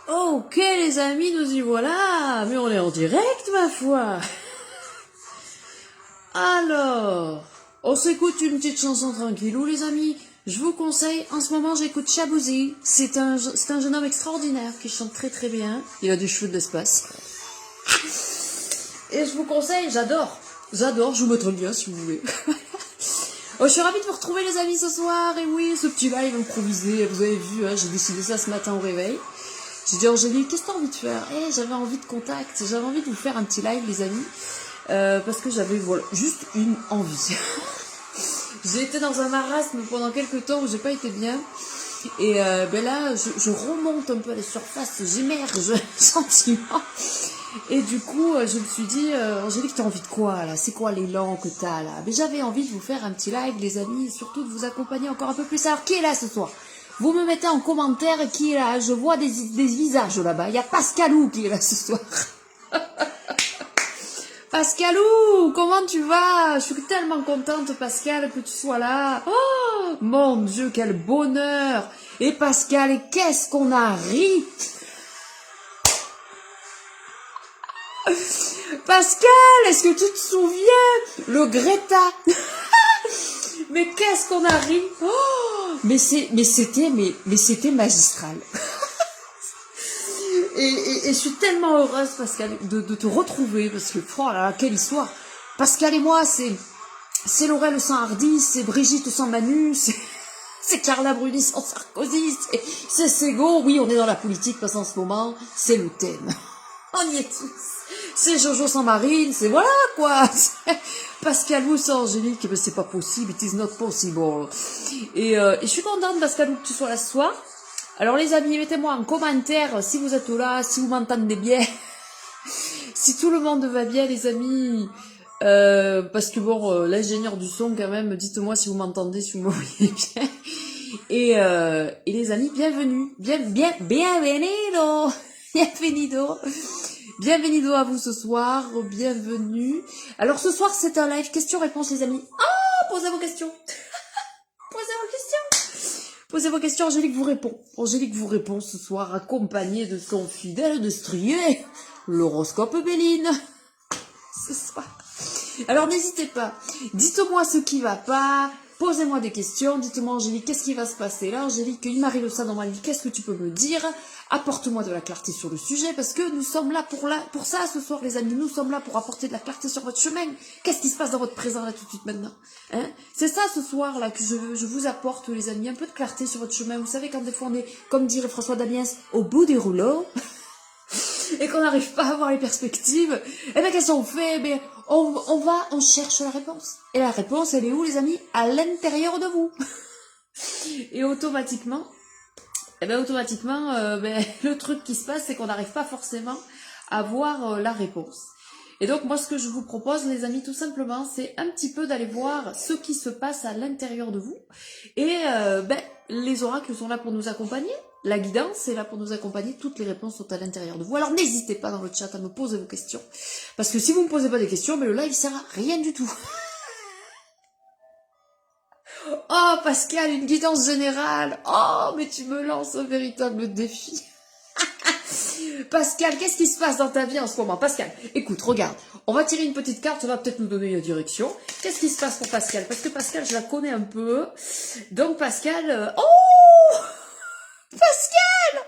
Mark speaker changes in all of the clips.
Speaker 1: Ok les amis, nous y voilà. Mais on est en direct, ma foi. Alors, on s'écoute une petite chanson tranquillou, les amis. Je vous conseille, en ce moment, j'écoute Shaboozy. C'est un jeune homme extraordinaire qui chante très très bien. Il a des cheveux de l'espace. Et je vous conseille, j'adore, je vous mettrai le lien si vous voulez. Oh, je suis ravie de vous retrouver les amis ce soir. Et oui, ce petit live improvisé, vous avez vu, hein, j'ai décidé ça ce matin au réveil. J'ai dit, Angélique, qu'est-ce que t'as envie de faire? J'avais envie de contact, j'avais envie de vous faire un petit live, les amis. Parce que j'avais, voilà, juste une envie. J'ai été dans un marasme pendant quelques temps où j'ai pas été bien. Et ben là, je remonte un peu à la surface, j'immerge gentiment. Et du coup, je me suis dit, Angélique, t'as envie de quoi là? C'est quoi l'élan que t'as là? Mais j'avais envie de vous faire un petit live, les amis, et surtout de vous accompagner encore un peu plus. Alors, qui est là ce soir? Vous me mettez en commentaire qui est là. Je vois des visages là-bas. Il y a Pascalou qui est là ce soir. Pascalou, comment tu vas? Je suis tellement contente, Pascal, que tu sois là. Oh, mon Dieu, quel bonheur! Et Pascal, qu'est-ce qu'on a ri! Pascal, est-ce que tu te souviens? Le Greta! Mais qu'est-ce qu'on a ri! Oh, mais c'était magistral. Et je suis tellement heureuse, Pascal, de te retrouver, parce que, oh là là, quelle histoire! Pascal et moi, c'est Laurel sans Hardy, c'est Brigitte sans Manu, c'est Carla Bruni sans Sarkozy, c'est Sego. Oui, on est dans la politique, parce qu'en ce moment, c'est le thème. On y est tous. C'est Jojo sans Marine, c'est voilà, quoi! Pascalou sans Angélique, mais c'est pas possible, it is not possible. Et je suis contente, Pascalou, que tu sois là ce soir. Alors les amis, mettez-moi en commentaire si vous êtes là, si vous m'entendez bien, si tout le monde va bien les amis, parce que bon, l'ingénieur du son quand même, dites-moi si vous m'entendez, si vous me voyez bien. Et les amis, bienvenue, bienvenido, bienvenido à vous ce soir, bienvenue. Alors ce soir c'est un live question-réponse les amis. Oh, posez vos questions. Posez vos questions. Posez vos questions, Angélique vous répond. Angélique vous répond ce soir, accompagnée de son fidèle destrier, l'horoscope Béline. Ce soir. Alors n'hésitez pas, dites-moi ce qui va pas, posez-moi des questions, dites-moi Angélique, qu'est-ce qui va se passer là? Angélique, il m'arrive ça dans ma vie, qu'est-ce que tu peux me dire? Apporte-moi de la clarté sur le sujet, parce que nous sommes là pour ça ce soir les amis, nous sommes là pour apporter de la clarté sur votre chemin. Qu'est-ce qui se passe dans votre présent là tout de suite maintenant, hein? C'est ça ce soir là que je vous apporte les amis, un peu de clarté sur votre chemin. Vous savez quand des fois on est, comme dirait François Damiens, au bout des rouleaux, et qu'on n'arrive pas à voir les perspectives, eh bien qu'est-ce qu'on fait? Eh bien, on cherche la réponse. Et la réponse, elle est où les amis? À l'intérieur de vous. Et automatiquement, le truc qui se passe, c'est qu'on n'arrive pas forcément à voir la réponse. Et donc moi ce que je vous propose les amis tout simplement c'est un petit peu d'aller voir ce qui se passe à l'intérieur de vous. Et les oracles sont là pour nous accompagner, la guidance est là pour nous accompagner, toutes les réponses sont à l'intérieur de vous. Alors n'hésitez pas dans le chat à me poser vos questions, parce que si vous ne me posez pas des questions, le live sert à rien du tout. Oh Pascal, une guidance générale, oh mais tu me lances un véritable défi. Pascal, qu'est-ce qui se passe dans ta vie en ce moment? Pascal, écoute, regarde, on va tirer une petite carte, ça va peut-être nous donner une direction. Qu'est-ce qui se passe pour Pascal? Parce que Pascal, je la connais un peu. Donc Pascal... Oh Pascal,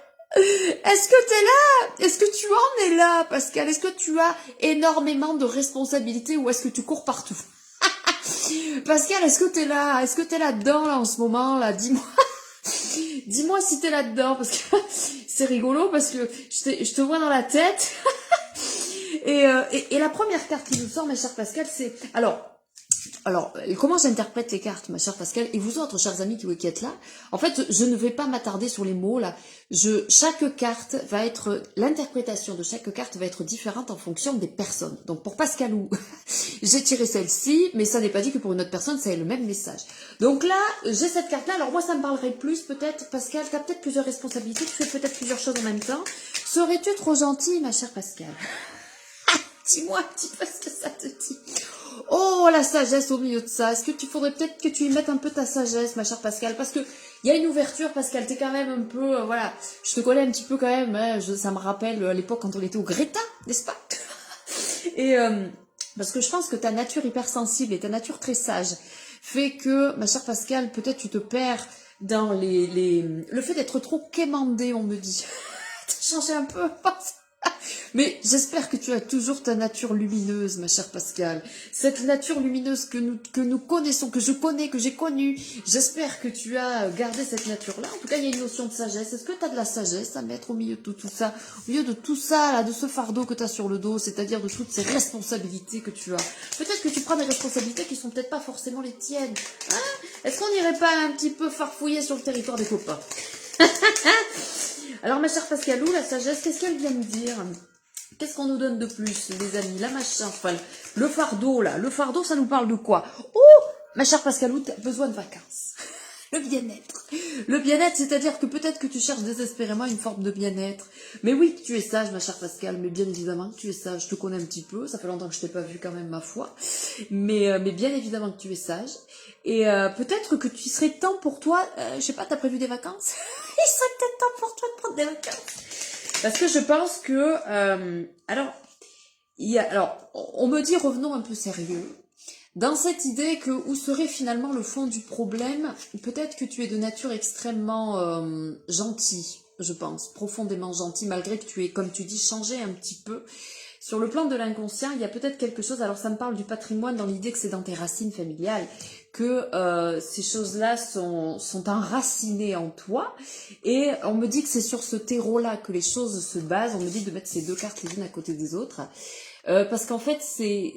Speaker 1: est-ce que t'es là? Est-ce que tu en es là, Pascal? Est-ce que tu as énormément de responsabilités ou est-ce que tu cours partout? Pascal, est-ce que t'es là? Est-ce que t'es là-dedans, là, en ce moment, là? Dis-moi. Dis-moi si t'es là-dedans, parce que c'est rigolo, parce que je te vois dans la tête. Et la première carte qui nous sort, ma chère Pascal, c'est... Alors, comment j'interprète les cartes, ma chère Pascal, et vous autres, chers amis qui êtes là? En fait, je ne vais pas m'attarder sur les mots, là. Chaque carte va être... L'interprétation de chaque carte va être différente en fonction des personnes. Donc, pour Pascalou, j'ai tiré celle-ci, mais ça n'est pas dit que pour une autre personne, ça ait le même message. Donc là, j'ai cette carte-là. Alors, moi, ça me parlerait plus, peut-être, Pascal, tu as peut-être plusieurs responsabilités, tu fais peut-être plusieurs choses en même temps. Serais-tu trop gentille, ma chère Pascal? Dis-moi un petit peu ce que ça te dit. Oh, la sagesse au milieu de ça. Est-ce que tu faudrait peut-être que tu y mettes un peu ta sagesse, ma chère Pascal? Parce que il y a une ouverture, Pascal. T'es quand même un peu, voilà. Je te connais un petit peu quand même. Hein, ça me rappelle à l'époque quand on était au Greta, n'est-ce pas? Et parce que je pense que ta nature hypersensible et ta nature très sage fait que, ma chère Pascal, peut-être tu te perds dans le fait d'être trop quémandé, on me dit. T'as changé un peu. Mais j'espère que tu as toujours ta nature lumineuse, ma chère Pascal. Cette nature lumineuse que nous connaissons, que je connais, que j'ai connue. J'espère que tu as gardé cette nature-là. En tout cas, il y a une notion de sagesse. Est-ce que tu as de la sagesse à mettre au milieu de tout ça? Au milieu de tout ça, là, de ce fardeau que tu as sur le dos, c'est-à-dire de toutes ces responsabilités que tu as. Peut-être que tu prends des responsabilités qui sont peut-être pas forcément les tiennes. Hein? Est-ce qu'on n'irait pas un petit peu farfouiller sur le territoire des copains? Alors, ma chère Pascalou, la sagesse, qu'est-ce qu'elle vient nous dire? Qu'est-ce qu'on nous donne de plus, les amis? La machin, enfin, le fardeau, là. Le fardeau, ça nous parle de quoi? Oh, ma chère Pascalou, tu as besoin de vacances. Le bien-être. Le bien-être, c'est-à-dire que peut-être que tu cherches désespérément une forme de bien-être. Mais oui, tu es sage, ma chère Pascal, mais bien évidemment que tu es sage. Je te connais un petit peu, ça fait longtemps que je t'ai pas vu quand même, ma foi. Mais bien évidemment que tu es sage. Et peut-être que tu serais temps pour toi, je sais pas, t'as prévu des vacances? Il serait peut-être temps pour toi de prendre des vacances. Parce que je pense que, alors, on me dit revenons un peu sérieux. Dans cette idée que où serait finalement le fond du problème, peut-être que tu es de nature extrêmement gentil, je pense, profondément gentil, malgré que tu aies, comme tu dis, changé un petit peu. Sur le plan de l'inconscient, il y a peut-être quelque chose, alors ça me parle du patrimoine dans l'idée que c'est dans tes racines familiales, que ces choses-là sont enracinées en toi, et on me dit que c'est sur ce terreau-là que les choses se basent, on me dit de mettre ces deux cartes les unes à côté des autres, parce qu'en fait c'est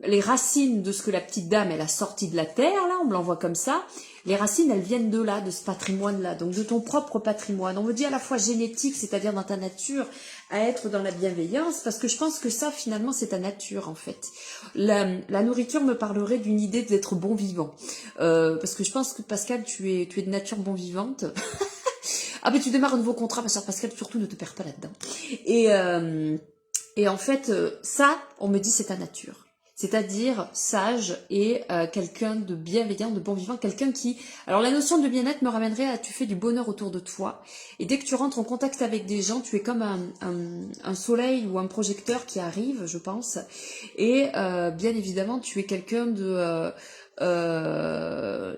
Speaker 1: les racines de ce que la petite dame elle a sorti de la terre, là on me l'envoie comme ça, les racines elles viennent de là, de ce patrimoine-là, donc de ton propre patrimoine, on me dit à la fois génétique, c'est-à-dire dans ta nature, à être dans la bienveillance, parce que je pense que ça finalement c'est ta nature en fait. La nourriture me parlerait d'une idée d'être bon vivant, parce que je pense que Pascal tu es de nature bon vivante. Ah mais tu démarres un nouveau contrat, ma soeur Pascal, surtout ne te perds pas là-dedans. Et en fait, ça, on me dit c'est ta nature. C'est-à-dire sage et quelqu'un de bienveillant, de bon vivant, quelqu'un qui... Alors la notion de bien-être me ramènerait à tu fais du bonheur autour de toi. Et dès que tu rentres en contact avec des gens, tu es comme un soleil ou un projecteur qui arrive, je pense. Et bien évidemment, tu es quelqu'un de...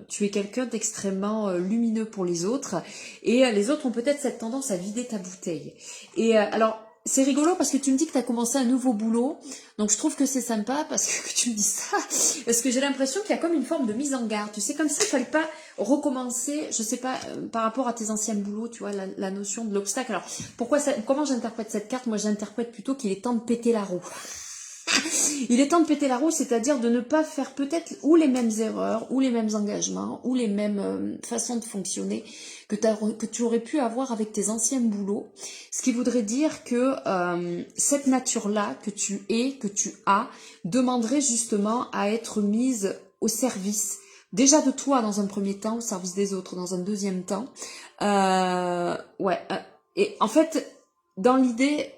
Speaker 1: tu es quelqu'un d'extrêmement lumineux pour les autres. Et les autres ont peut-être cette tendance à vider ta bouteille. Et alors... C'est rigolo parce que tu me dis que tu as commencé un nouveau boulot, donc je trouve que c'est sympa parce que tu me dis ça, parce que j'ai l'impression qu'il y a comme une forme de mise en garde, tu sais, comme s'il ne fallait pas recommencer, je sais pas, par rapport à tes anciens boulots, tu vois, la notion de l'obstacle. Alors, comment j'interprète cette carte? Moi, j'interprète plutôt qu'il est temps de péter la roue. Il est temps de péter la roue, c'est-à-dire de ne pas faire peut-être ou les mêmes erreurs, ou les mêmes engagements, ou les mêmes façons de fonctionner que tu aurais pu avoir avec tes anciens boulots. Ce qui voudrait dire que cette nature-là que tu es, que tu as, demanderait justement à être mise au service, déjà de toi dans un premier temps, au service des autres dans un deuxième temps. Et en fait, dans l'idée...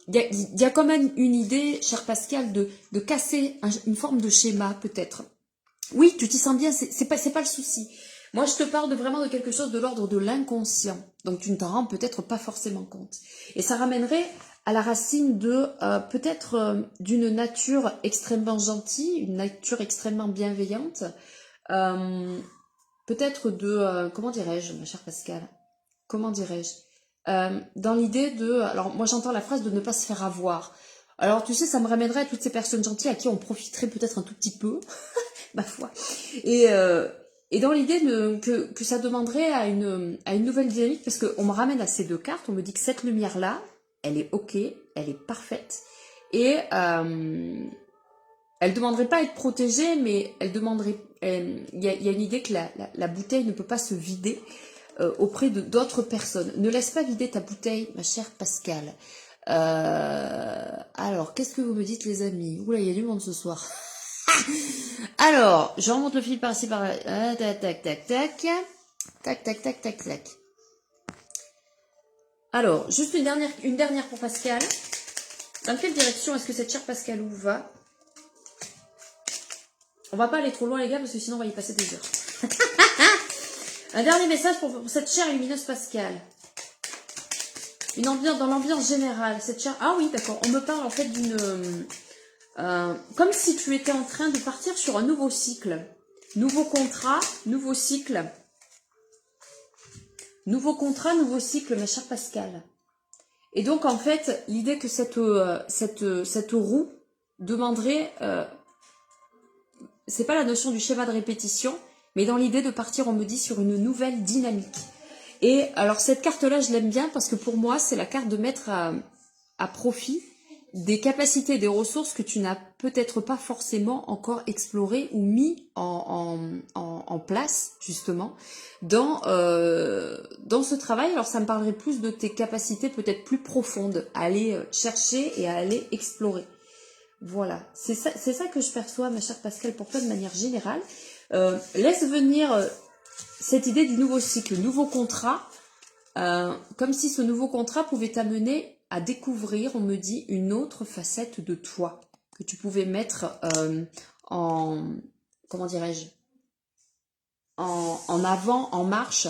Speaker 1: Il y a quand même une idée, cher Pascal, de casser une forme de schéma, peut-être. Oui, tu t'y sens bien, c'est pas le souci. Moi, je te parle vraiment de quelque chose de l'ordre de l'inconscient. Donc, tu ne t'en rends peut-être pas forcément compte. Et ça ramènerait à la racine de, peut-être, d'une nature extrêmement gentille, une nature extrêmement bienveillante. Peut-être de, comment dirais-je, ma chère Pascal? Comment dirais-je? Dans l'idée de... Alors, moi, j'entends la phrase de ne pas se faire avoir. Alors, tu sais, ça me ramènerait à toutes ces personnes gentilles à qui on profiterait peut-être un tout petit peu, ma foi. Et dans l'idée que ça demanderait à une nouvelle dynamique, parce qu'on me ramène à ces deux cartes, on me dit que cette lumière-là, elle est OK, elle est parfaite. Et elle demanderait pas à être protégée, mais elle demanderait... Il y a une idée que la bouteille ne peut pas se vider auprès de d'autres personnes. Ne laisse pas vider ta bouteille, ma chère Pascal. Alors, qu'est-ce que vous me dites, les amis? Oula, il y a du monde ce soir. Alors, je remonte le fil par-ci, par-là. Tac, tac, tac, tac. Tac, tac, tac, tac, tac. Alors, juste une dernière pour Pascal. Dans quelle direction est-ce que cette chère Pascalou va? On va pas aller trop loin les gars parce que sinon on va y passer des heures. Un dernier message pour cette chère et lumineuse Pascal. Une ambiance, dans l'ambiance générale, cette chère... Ah oui, d'accord, on me parle en fait d'une... comme si tu étais en train de partir sur un nouveau cycle. Nouveau contrat, nouveau cycle. Nouveau contrat, nouveau cycle, ma chère Pascal. Et donc en fait, l'idée que cette roue demanderait... c'est pas la notion du schéma de répétition, mais dans l'idée de partir, on me dit, sur une nouvelle dynamique. Et alors cette carte-là, je l'aime bien parce que pour moi, c'est la carte de mettre à profit des capacités, des ressources que tu n'as peut-être pas forcément encore explorées ou mis en place, justement, dans ce travail. Alors ça me parlerait plus de tes capacités peut-être plus profondes, à aller chercher et à aller explorer. Voilà, c'est ça que je perçois, ma chère Pascal, pour toi de manière générale. Laisse venir cette idée du nouveau cycle, nouveau contrat, comme si ce nouveau contrat pouvait t'amener à découvrir, on me dit, une autre facette de toi, que tu pouvais mettre comment dirais-je, en avant, en marche,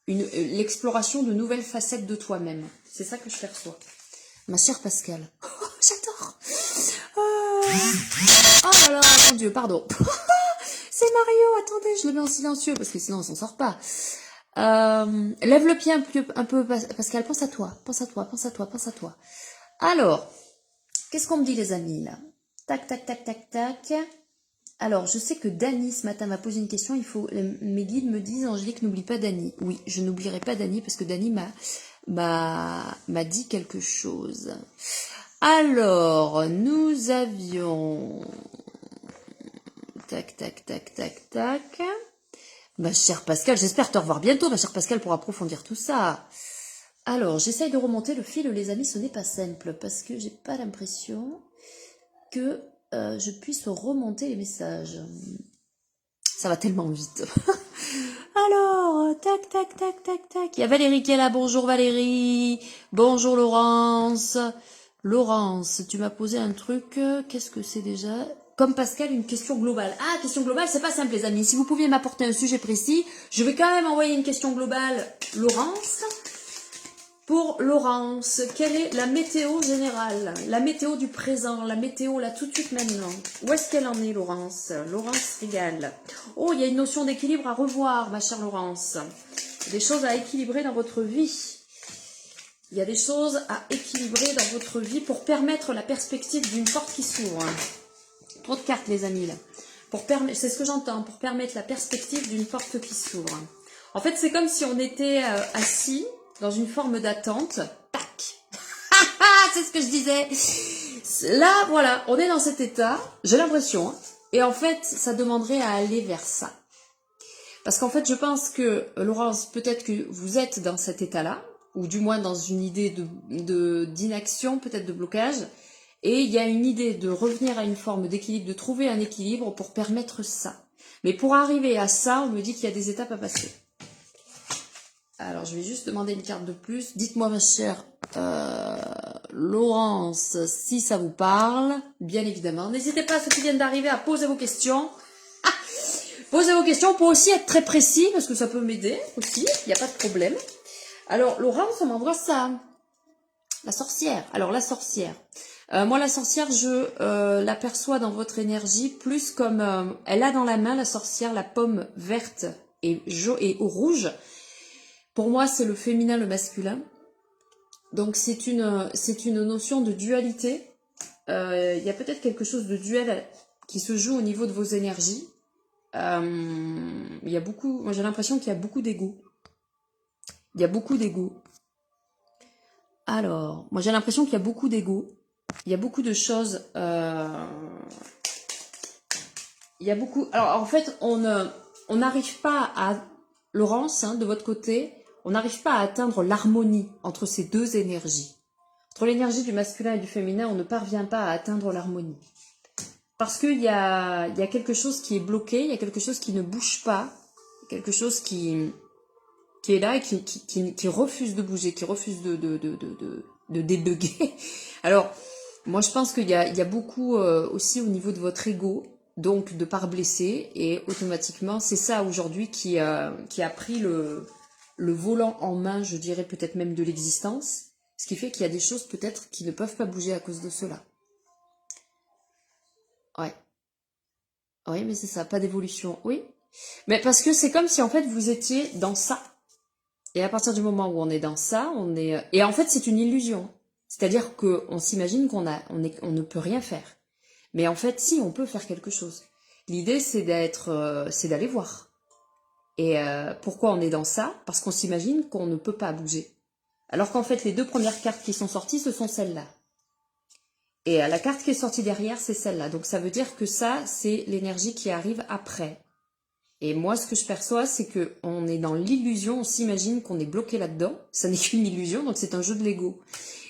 Speaker 1: l'exploration de nouvelles facettes de toi-même. C'est ça que je perçois. Ma chère Pascal. Oh, j'adore. Oh là là, mon Dieu, pardon. C'est Mario, attendez, je le mets en silencieux, parce que sinon on s'en sort pas. Lève le pied un peu, Pascal, pense à toi, pense à toi, pense à toi, pense à toi. Alors, qu'est-ce qu'on me dit les amis là? Tac, tac, tac, tac, tac. Alors, je sais que Dany ce matin m'a posé une question, mes guides me disent, Angélique, n'oublie pas Dany. Oui, je n'oublierai pas Dany parce que Dany m'a dit quelque chose. Alors, nous avions... Tac, tac, tac, tac, tac. Ma chère Pascal, j'espère te revoir bientôt, ma chère Pascal, pour approfondir tout ça. Alors, j'essaye de remonter le fil, les amis, ce n'est pas simple, parce que j'ai pas l'impression que je puisse remonter les messages. Ça va tellement vite. Alors, tac, tac, tac, tac, tac. Il y a Valérie qui est là. Bonjour Valérie. Bonjour Laurence. Laurence, tu m'as posé un truc. Qu'est-ce que c'est déjà? Comme Pascal, une question globale. Ah, question globale, c'est pas simple les amis. Si vous pouviez m'apporter un sujet précis, je vais quand même envoyer une question globale, Laurence. Pour Laurence, quelle est la météo générale? La météo du présent, la météo là tout de suite maintenant. Où est-ce qu'elle en est, Laurence? Laurence régale. Oh, il y a une notion d'équilibre à revoir, ma chère Laurence. Il y a des choses à équilibrer dans votre vie. Il y a des choses à équilibrer dans votre vie pour permettre la perspective d'une porte qui s'ouvre. Trop de cartes, les amis, là. C'est ce que j'entends, pour permettre la perspective d'une porte qui s'ouvre. En fait, c'est comme si on était assis dans une forme d'attente. Tac. C'est ce que je disais. Là, voilà, on est dans cet état, j'ai l'impression. Hein, et en fait, ça demanderait à aller vers ça. Parce qu'en fait, je pense que, Laurence, peut-être que vous êtes dans cet état-là, ou du moins dans une idée d'inaction, peut-être de blocage. Et il y a une idée de revenir à une forme d'équilibre, de trouver un équilibre pour permettre ça. Mais pour arriver à ça, on me dit qu'il y a des étapes à passer. Alors, je vais juste demander une carte de plus. Dites-moi, ma chère Laurence, si ça vous parle, bien évidemment. N'hésitez pas, ceux qui viennent d'arriver, à poser vos questions. Ah, posez vos questions pour aussi être très précis, parce que ça peut m'aider aussi, il n'y a pas de problème. Alors, Laurence, on m'envoie ça. La sorcière. Alors, la sorcière. Moi, la sorcière, je l'aperçois dans votre énergie plus comme... elle a dans la main, la sorcière, la pomme verte et rouge. Pour moi, c'est le féminin, le masculin. Donc, c'est une notion de dualité. Il y a peut-être quelque chose de duel qui se joue au niveau de vos énergies. Il y a beaucoup... Moi, j'ai l'impression qu'il y a beaucoup d'ego. Il y a beaucoup d'ego. Alors, moi, j'ai l'impression qu'il y a beaucoup d'ego. Il y a beaucoup de choses... il y a beaucoup... Alors, en fait, on n'arrive pas à... Laurence, hein, de votre côté, on n'arrive pas à atteindre l'harmonie entre ces deux énergies. Entre l'énergie du masculin et du féminin, on ne parvient pas à atteindre l'harmonie. Parce qu'il y a quelque chose qui est bloqué, il y a quelque chose qui ne bouge pas, quelque chose qui est là et qui refuse de bouger, qui refuse de débugger. Alors, moi je pense qu'il y a beaucoup aussi au niveau de votre ego, donc de part blessé, et automatiquement, c'est ça aujourd'hui qui a pris le volant en main, je dirais peut-être même de l'existence, ce qui fait qu'il y a des choses peut-être qui ne peuvent pas bouger à cause de cela. Ouais. Oui, mais c'est ça, pas d'évolution. Oui. Mais parce que c'est comme si en fait vous étiez dans ça. Et à partir du moment où on est dans ça, on est. Et en fait, c'est une illusion. C'est-à-dire qu'on s'imagine on ne peut rien faire. Mais en fait, si, on peut faire quelque chose. L'idée, c'est c'est d'aller voir. Et pourquoi on est dans ça? Parce qu'on s'imagine qu'on ne peut pas bouger. Alors qu'en fait, les deux premières cartes qui sont sorties, ce sont celles-là. Et la carte qui est sortie derrière, c'est celle-là. Donc ça veut dire que ça, c'est l'énergie qui arrive après. Et moi, ce que je perçois, c'est que on est dans l'illusion, on s'imagine qu'on est bloqué là-dedans. Ça n'est qu'une illusion, donc c'est un jeu de l'ego.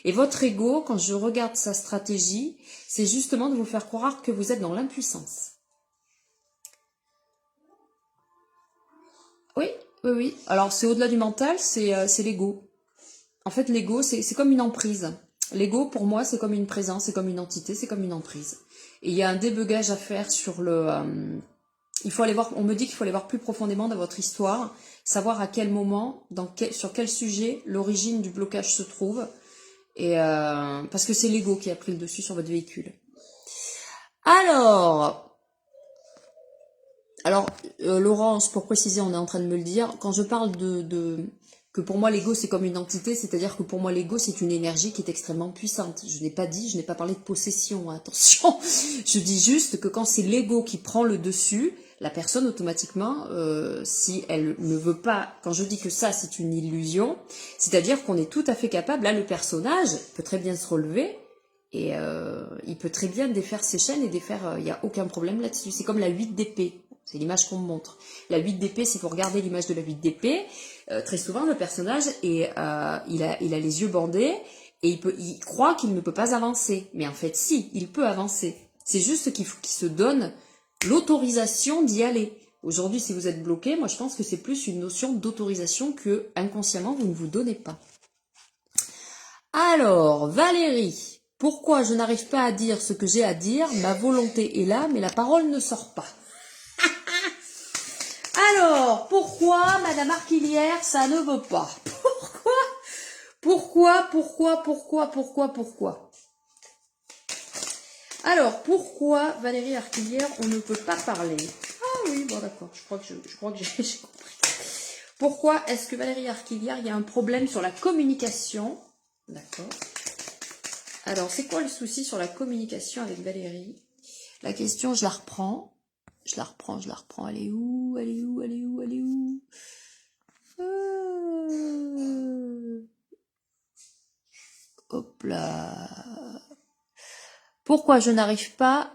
Speaker 1: Et votre ego, quand je regarde sa stratégie, c'est justement de vous faire croire que vous êtes dans l'impuissance. Oui, oui, oui. Alors, c'est au-delà du mental, c'est l'ego. En fait, l'ego, c'est comme une emprise. L'ego, pour moi, c'est comme une présence, c'est comme une entité, c'est comme une emprise. Et il y a un débugage à faire sur il faut aller voir, on me dit qu'il faut aller voir plus profondément dans votre histoire, savoir à quel moment, sur quel sujet l'origine du blocage se trouve, et parce que c'est l'ego qui a pris le dessus sur votre véhicule. Alors, Laurence, pour préciser, on est en train de me le dire, quand je parle que pour moi l'ego c'est comme une entité, c'est-à-dire que pour moi l'ego c'est une énergie qui est extrêmement puissante. Je n'ai pas parlé de possession, hein, attention. Je dis juste que quand c'est l'ego qui prend le dessus, la personne automatiquement, si elle ne veut pas, quand je dis que ça c'est une illusion, c'est-à-dire qu'on est tout à fait capable, là le personnage peut très bien se relever, et il peut très bien défaire ses chaînes et défaire, il n'y a aucun problème là-dessus. C'est comme la 8 d'épée. C'est l'image qu'on me montre. La 8 d'épée, c'est pour regarder l'image de la 8 d'épée. Très souvent, le personnage, il a les yeux bandés et il croit qu'il ne peut pas avancer. Mais en fait, si, il peut avancer. C'est juste qu'il faut qu'il se donne l'autorisation d'y aller. Aujourd'hui, si vous êtes bloqué, moi je pense que c'est plus une notion d'autorisation que inconsciemment vous ne vous donnez pas. Alors, Valérie, pourquoi je n'arrive pas à dire ce que j'ai à dire? Ma volonté est là, mais la parole ne sort pas. Alors, pourquoi, Madame Arquillière, ça ne veut pas? Pourquoi Alors, pourquoi, Valérie Arquillière, on ne peut pas parler? Ah oui, bon d'accord, je crois que j'ai compris. Pourquoi est-ce que Valérie Arquillière, il y a un problème sur la communication? D'accord. Alors, c'est quoi le souci sur la communication avec Valérie? La question, je la reprends. Elle est où? Hop là. Pourquoi je n'arrive pas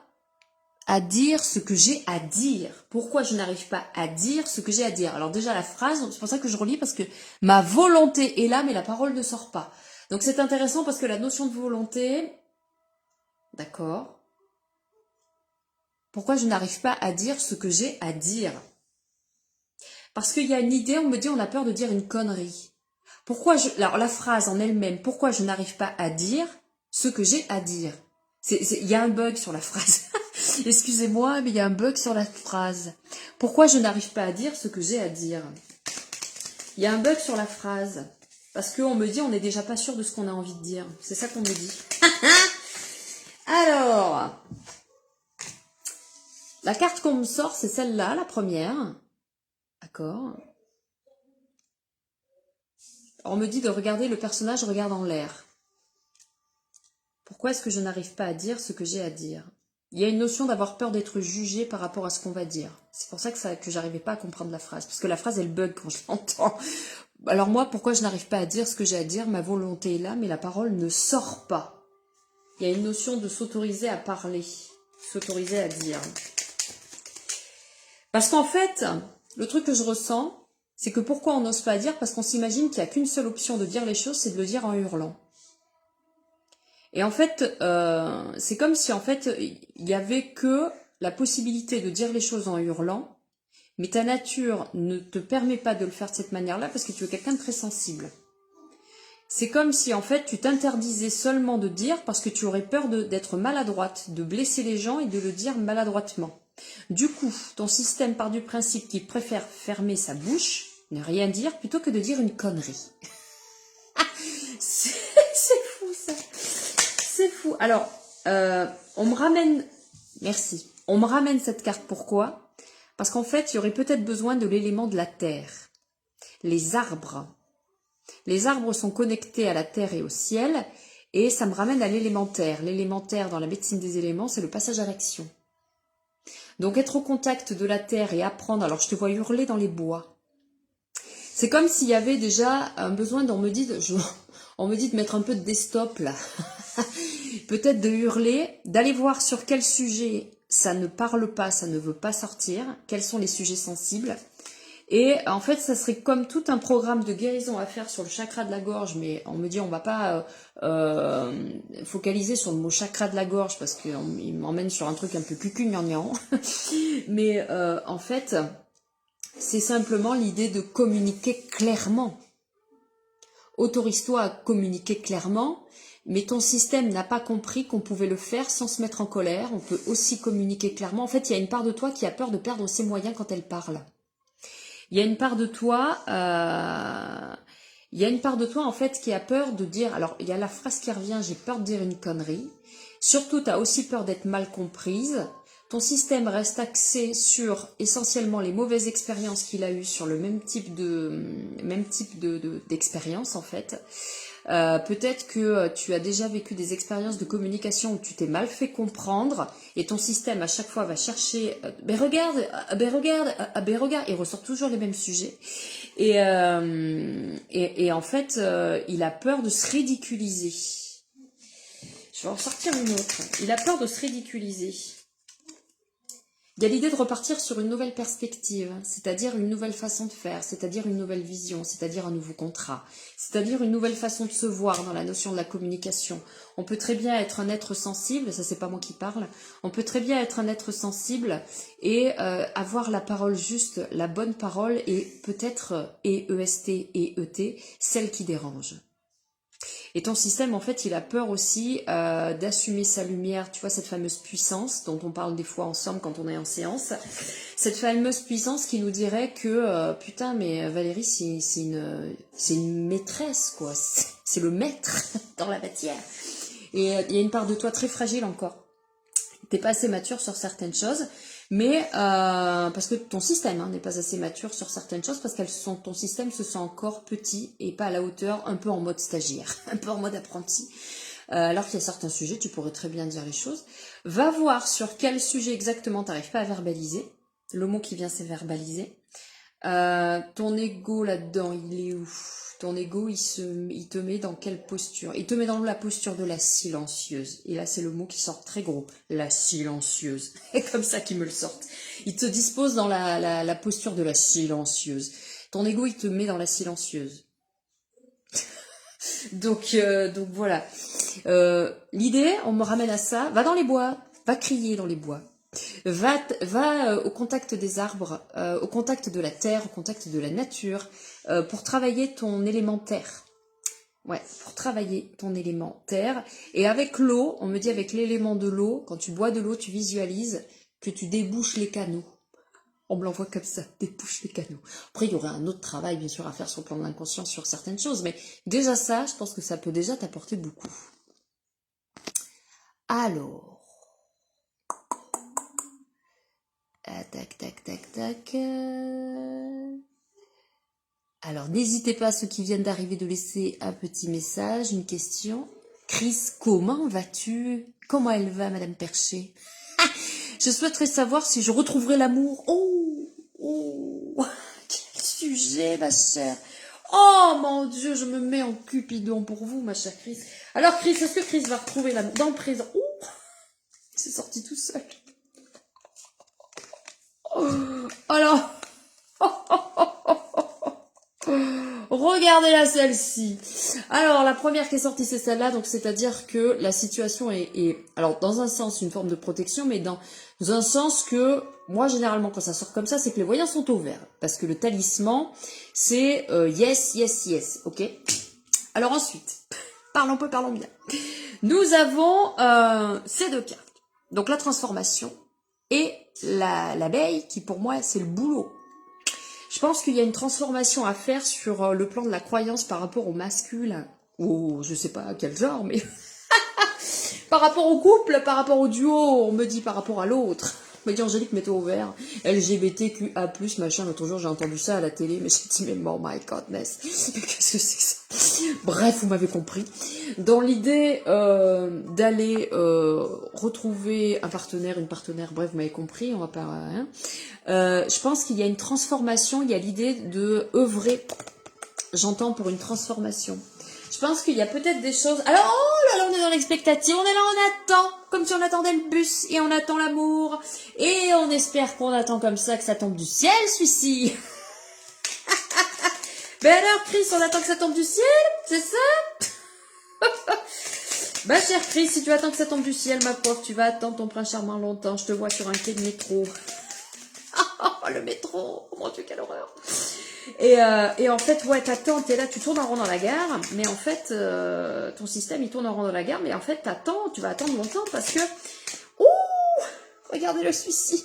Speaker 1: à dire ce que j'ai à dire? Pourquoi je n'arrive pas à dire ce que j'ai à dire? Alors déjà la phrase, c'est pour ça que je relis, parce que ma volonté est là, mais la parole ne sort pas. Donc c'est intéressant parce que la notion de volonté, d'accord. Pourquoi je n'arrive pas à dire ce que j'ai à dire? Parce qu'il y a une idée, on me dit on a peur de dire une connerie. Alors la phrase en elle-même, pourquoi je n'arrive pas à dire ce que j'ai à dire? Il y a un bug sur la phrase. Excusez-moi, mais il y a un bug sur la phrase. Pourquoi je n'arrive pas à dire ce que j'ai à dire? Il y a un bug sur la phrase. Parce qu'on me dit on n'est déjà pas sûr de ce qu'on a envie de dire. C'est ça qu'on me dit. Alors, la carte qu'on me sort, c'est celle-là, la première. D'accord. On me dit de regarder le personnage regarde en l'air. Pourquoi est-ce que je n'arrive pas à dire ce que j'ai à dire? Il y a une notion d'avoir peur d'être jugé par rapport à ce qu'on va dire. C'est pour ça que j'arrivais pas à comprendre la phrase. Parce que la phrase, elle bug quand je l'entends. Alors moi, pourquoi je n'arrive pas à dire ce que j'ai à dire? Ma volonté est là, mais la parole ne sort pas. Il y a une notion de s'autoriser à parler. S'autoriser à dire. Parce qu'en fait, le truc que je ressens, c'est que pourquoi on n'ose pas dire? Parce qu'on s'imagine qu'il n'y a qu'une seule option de dire les choses, c'est de le dire en hurlant. Et en fait, c'est comme si en fait, il y avait que la possibilité de dire les choses en hurlant, mais ta nature ne te permet pas de le faire de cette manière-là parce que tu es quelqu'un de très sensible. C'est comme si en fait, tu t'interdisais seulement de dire parce que tu aurais peur d'être maladroite, de blesser les gens et de le dire maladroitement. Du coup, ton système part du principe qu'il préfère fermer sa bouche, ne rien dire, plutôt que de dire une connerie. C'est fou ça. C'est fou. Alors, on me ramène... Merci. On me ramène cette carte, pourquoi? Parce qu'en fait, il y aurait peut-être besoin de l'élément de la terre. Les arbres. Les arbres sont connectés à la terre et au ciel, et ça me ramène à l'élémentaire. L'élémentaire, dans la médecine des éléments, c'est le passage à l'action. Donc, être au contact de la terre et apprendre... Alors, je te vois hurler dans les bois. C'est comme s'il y avait déjà un besoin, on me dit de mettre un peu de desktop, là. Peut-être de hurler, d'aller voir sur quel sujet ça ne parle pas, ça ne veut pas sortir, quels sont les sujets sensibles. Et en fait, ça serait comme tout un programme de guérison à faire sur le chakra de la gorge, mais on me dit on va pas focaliser sur le mot chakra de la gorge parce qu'il m'emmène sur un truc un peu cucu-gnangnan. Mais en fait, c'est simplement l'idée de communiquer clairement. Autorise-toi à communiquer clairement, mais ton système n'a pas compris qu'on pouvait le faire sans se mettre en colère. On peut aussi communiquer clairement. En fait, il y a une part de toi qui a peur de perdre ses moyens quand elle parle. Il y a une part de toi, en fait qui a peur de dire. Alors, il y a la phrase qui revient. J'ai peur de dire une connerie. Surtout, tu as aussi peur d'être mal comprise. Ton système reste axé sur essentiellement les mauvaises expériences qu'il a eues sur le même type d'expérience en fait. Peut-être que tu as déjà vécu des expériences de communication où tu t'es mal fait comprendre et ton système à chaque fois va chercher ben regarde, il ressort toujours les mêmes sujets et en fait il a peur de se ridiculiser. Je vais en sortir une autre. Il a peur de se ridiculiser. Il y a l'idée de repartir sur une nouvelle perspective, c'est-à-dire une nouvelle façon de faire, c'est-à-dire une nouvelle vision, c'est-à-dire un nouveau contrat, c'est-à-dire une nouvelle façon de se voir dans la notion de la communication. On peut très bien être un être sensible, ça c'est pas moi qui parle, on peut très bien être un être sensible et avoir la parole juste, la bonne parole et peut-être EST et ET, celle qui dérange. Et ton système, en fait, il a peur aussi d'assumer sa lumière, tu vois, cette fameuse puissance dont on parle des fois ensemble quand on est en séance. Cette fameuse puissance qui nous dirait que, putain, mais Valérie, c'est une maîtresse, quoi. C'est le maître dans la matière. Et il y a une part de toi très fragile encore. T'es pas assez mature sur certaines choses. Mais parce que ton système n'est pas assez mature sur certaines choses parce que ton système se sent encore petit et pas à la hauteur, un peu en mode stagiaire, un peu en mode apprenti. Alors qu'il y a certains sujets, tu pourrais très bien dire les choses. Va voir sur quel sujet exactement tu n'arrives pas à verbaliser. Le mot qui vient, c'est verbaliser. Ton ego là-dedans, il est où? Ton ego, il te met dans quelle posture? Il te met dans la posture de la silencieuse. Et là, c'est le mot qui sort très gros. La silencieuse. C'est comme ça qu'il me le sortent. Il te dispose dans la posture de la silencieuse. Ton ego, il te met dans la silencieuse. donc voilà. L'idée, on me ramène à ça. Va dans les bois. Va crier dans les bois. Va au contact des arbres, au contact de la terre, au contact de la nature, pour travailler ton élémentaire. Ouais, pour travailler ton élémentaire. Et avec l'eau, on me dit avec l'élément de l'eau, quand tu bois de l'eau, tu visualises que tu débouches les canaux. On me l'envoie comme ça, débouche les canaux. Après, il y aurait un autre travail, bien sûr, à faire sur le plan de l'inconscient sur certaines choses, mais déjà ça, je pense que ça peut déjà t'apporter beaucoup. Alors... tac. Alors, n'hésitez pas, ceux qui viennent d'arriver, de laisser un petit message, une question. Chris, comment vas-tu? Comment elle va, Madame Percher? Je souhaiterais savoir si je retrouverai l'amour. Oh, quel sujet, ma chère. Oh, mon Dieu, je me mets en cupidon pour vous, ma chère Chris. Alors, Chris, est-ce que Chris va retrouver l'amour dans le présent? Oh, c'est sorti tout seul. Alors, regardez-la celle-ci. Alors, la première qui est sortie, c'est celle-là. Donc, c'est-à-dire que la situation est, alors, dans un sens, une forme de protection, mais dans un sens que, moi, généralement, quand ça sort comme ça, c'est que les voyants sont au vert. Parce que le talisman, c'est yes, ok? Alors ensuite, parlons bien. Nous avons ces deux cartes. Donc, la transformation et l'abeille qui pour moi c'est le boulot. Je pense qu'il y a une transformation à faire sur le plan de la croyance par rapport au masculin, ou je sais pas quel genre, mais par rapport au couple, par rapport au duo, on me dit par rapport à l'autre. On me dit Angélique, mets-toi au vert, LGBTQA+, machin, l'autre jour j'ai entendu ça à la télé, mais j'ai dit, mais oh my godness, mais qu'est-ce que c'est que ça? Bref, vous m'avez compris. Dans l'idée d'aller retrouver un partenaire, une partenaire, bref, vous m'avez compris, on va pas... Hein. Je pense qu'il y a une transformation, il y a l'idée de œuvrer, j'entends, pour une transformation. Je pense qu'il y a peut-être des choses... Alors, oh là là, on est dans l'expectative, on est là, on attend, comme si on attendait le bus, et on attend l'amour, et on espère qu'on attend comme ça, que ça tombe du ciel, celui-ci. Ben alors, Chris, on attend que ça tombe du ciel, c'est ça? Bah, cher Chris, si tu attends que ça tombe du ciel, ma pauvre, tu vas attendre ton prince charmant longtemps, je te vois sur un quai de métro. Oh, le métro, oh mon Dieu, quelle horreur. Et en fait, ouais, t'attends, t'es là, tu tournes en rond dans la gare, mais en fait, ton système, il tourne en rond dans la gare, mais en fait, t'attends, tu vas attendre longtemps parce que... Ouh, regardez le suicide.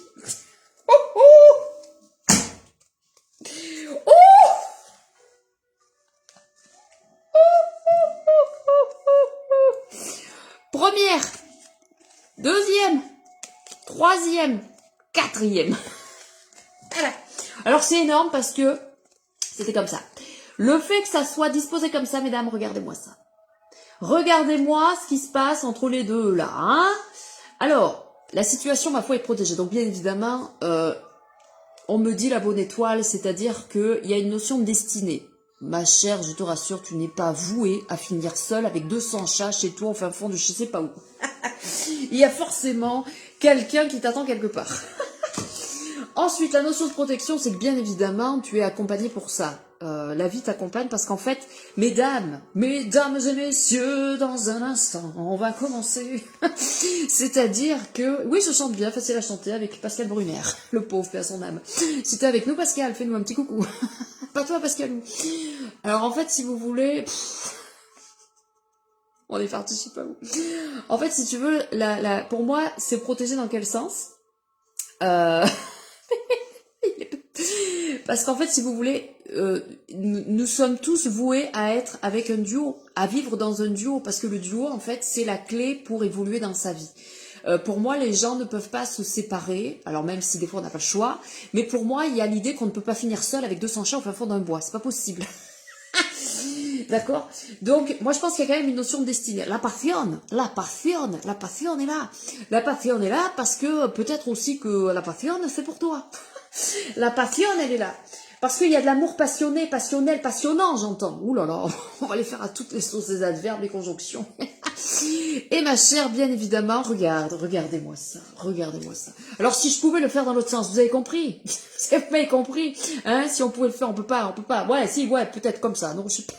Speaker 1: Ouh, ouh. Ouh. Première, deuxième, troisième, quatrième. Voilà. Alors c'est énorme parce que c'était comme ça. Le fait que ça soit disposé comme ça, mesdames, regardez-moi ça. Regardez-moi ce qui se passe entre les deux là. Hein. Alors, la situation, ma foi, est protégée. Donc bien évidemment, on me dit la bonne étoile, c'est-à-dire qu'il y a une notion de destinée. Ma chère, je te rassure, tu n'es pas vouée à finir seule avec 200 chats chez toi au fin fond de je sais pas où. Il y a forcément quelqu'un qui t'attend quelque part. Ensuite, la notion de protection, c'est que bien évidemment, tu es accompagné pour ça. La vie t'accompagne parce qu'en fait, mesdames et messieurs, dans un instant, on va commencer. C'est-à-dire que, oui, je chante bien, facile à chanter avec Pascal Brunner, le pauvre, paix à son âme. Si t'es avec nous, Pascal, fais-nous un petit coucou. Pas toi, Pascal. Alors en fait, si vous voulez... on est parti, je sais pas où. En fait, si tu veux, pour moi, c'est protégé dans quel sens Parce qu'en fait, si vous voulez, nous sommes tous voués à être avec un duo, à vivre dans un duo, parce que le duo, en fait, c'est la clé pour évoluer dans sa vie. Pour moi, les gens ne peuvent pas se séparer, alors même si des fois on n'a pas le choix, mais pour moi, il y a l'idée qu'on ne peut pas finir seul avec 200 chats au fin fond d'un bois, c'est pas possible. D'accord? Donc, moi, je pense qu'il y a quand même une notion de destinée. La passion est là. La passion est là parce que peut-être aussi que la passion, c'est pour toi. La passion, elle est là. Parce qu'il y a de l'amour passionné, passionnel, passionnant, j'entends. Ouh là là, on va les faire à toutes les sauces, les adverbes, les conjonctions. Et ma chère, bien évidemment, regardez-moi ça, regardez-moi ça. Alors si je pouvais le faire dans l'autre sens, vous avez compris? Vous avez compris? Hein, si on pouvait le faire, on peut pas. Ouais, si, ouais, peut-être comme ça. Non, je sais pas.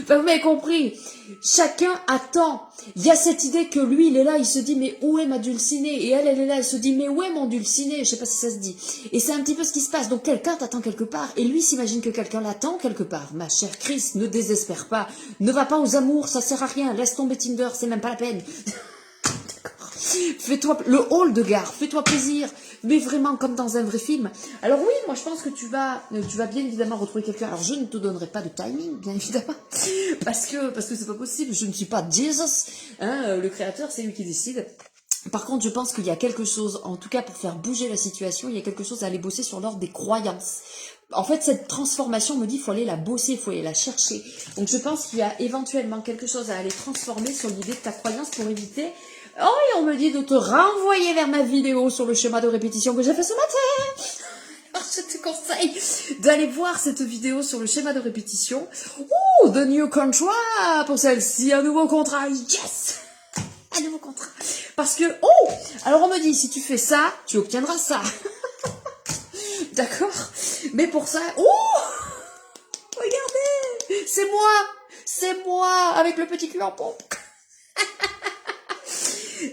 Speaker 1: Enfin, vous m'avez compris. Chacun attend. Il y a cette idée que lui, il est là, il se dit, mais où est ma dulcinée? Et elle est là, elle se dit, mais où est mon dulciné? Je sais pas si ça se dit. Et c'est un petit peu ce qui se passe. Donc quelqu'un t'attend quelque part, et lui s'imagine que quelqu'un l'attend quelque part. Ma chère Chris, ne désespère pas. Ne va pas aux amours, ça sert à rien. Laisse tomber Tinder, c'est même pas la peine. Fais-toi le hall de gare, fais-toi plaisir, mais vraiment comme dans un vrai film. Alors oui, moi je pense que tu vas bien évidemment retrouver quelqu'un. Alors je ne te donnerai pas de timing, bien évidemment, parce que c'est pas possible. Je ne suis pas Jesus, hein, le créateur, c'est lui qui décide. Par contre, je pense qu'il y a quelque chose, en tout cas pour faire bouger la situation, il y a quelque chose à aller bosser sur l'ordre des croyances. En fait, cette transformation me dit, il faut aller la bosser, il faut aller la chercher. Donc je pense qu'il y a éventuellement quelque chose à aller transformer sur l'idée de ta croyance pour éviter... Oh, et on me dit de te renvoyer vers ma vidéo sur le schéma de répétition que j'ai fait ce matin. Alors, je te conseille d'aller voir cette vidéo sur le schéma de répétition. Ouh, the new contract pour celle-ci, un nouveau contrat. Yes! Un nouveau contrat. Parce que, oh, alors on me dit, si tu fais ça, tu obtiendras ça. D'accord? Mais pour ça, oh, regardez, c'est moi, avec le petit cul en pompe.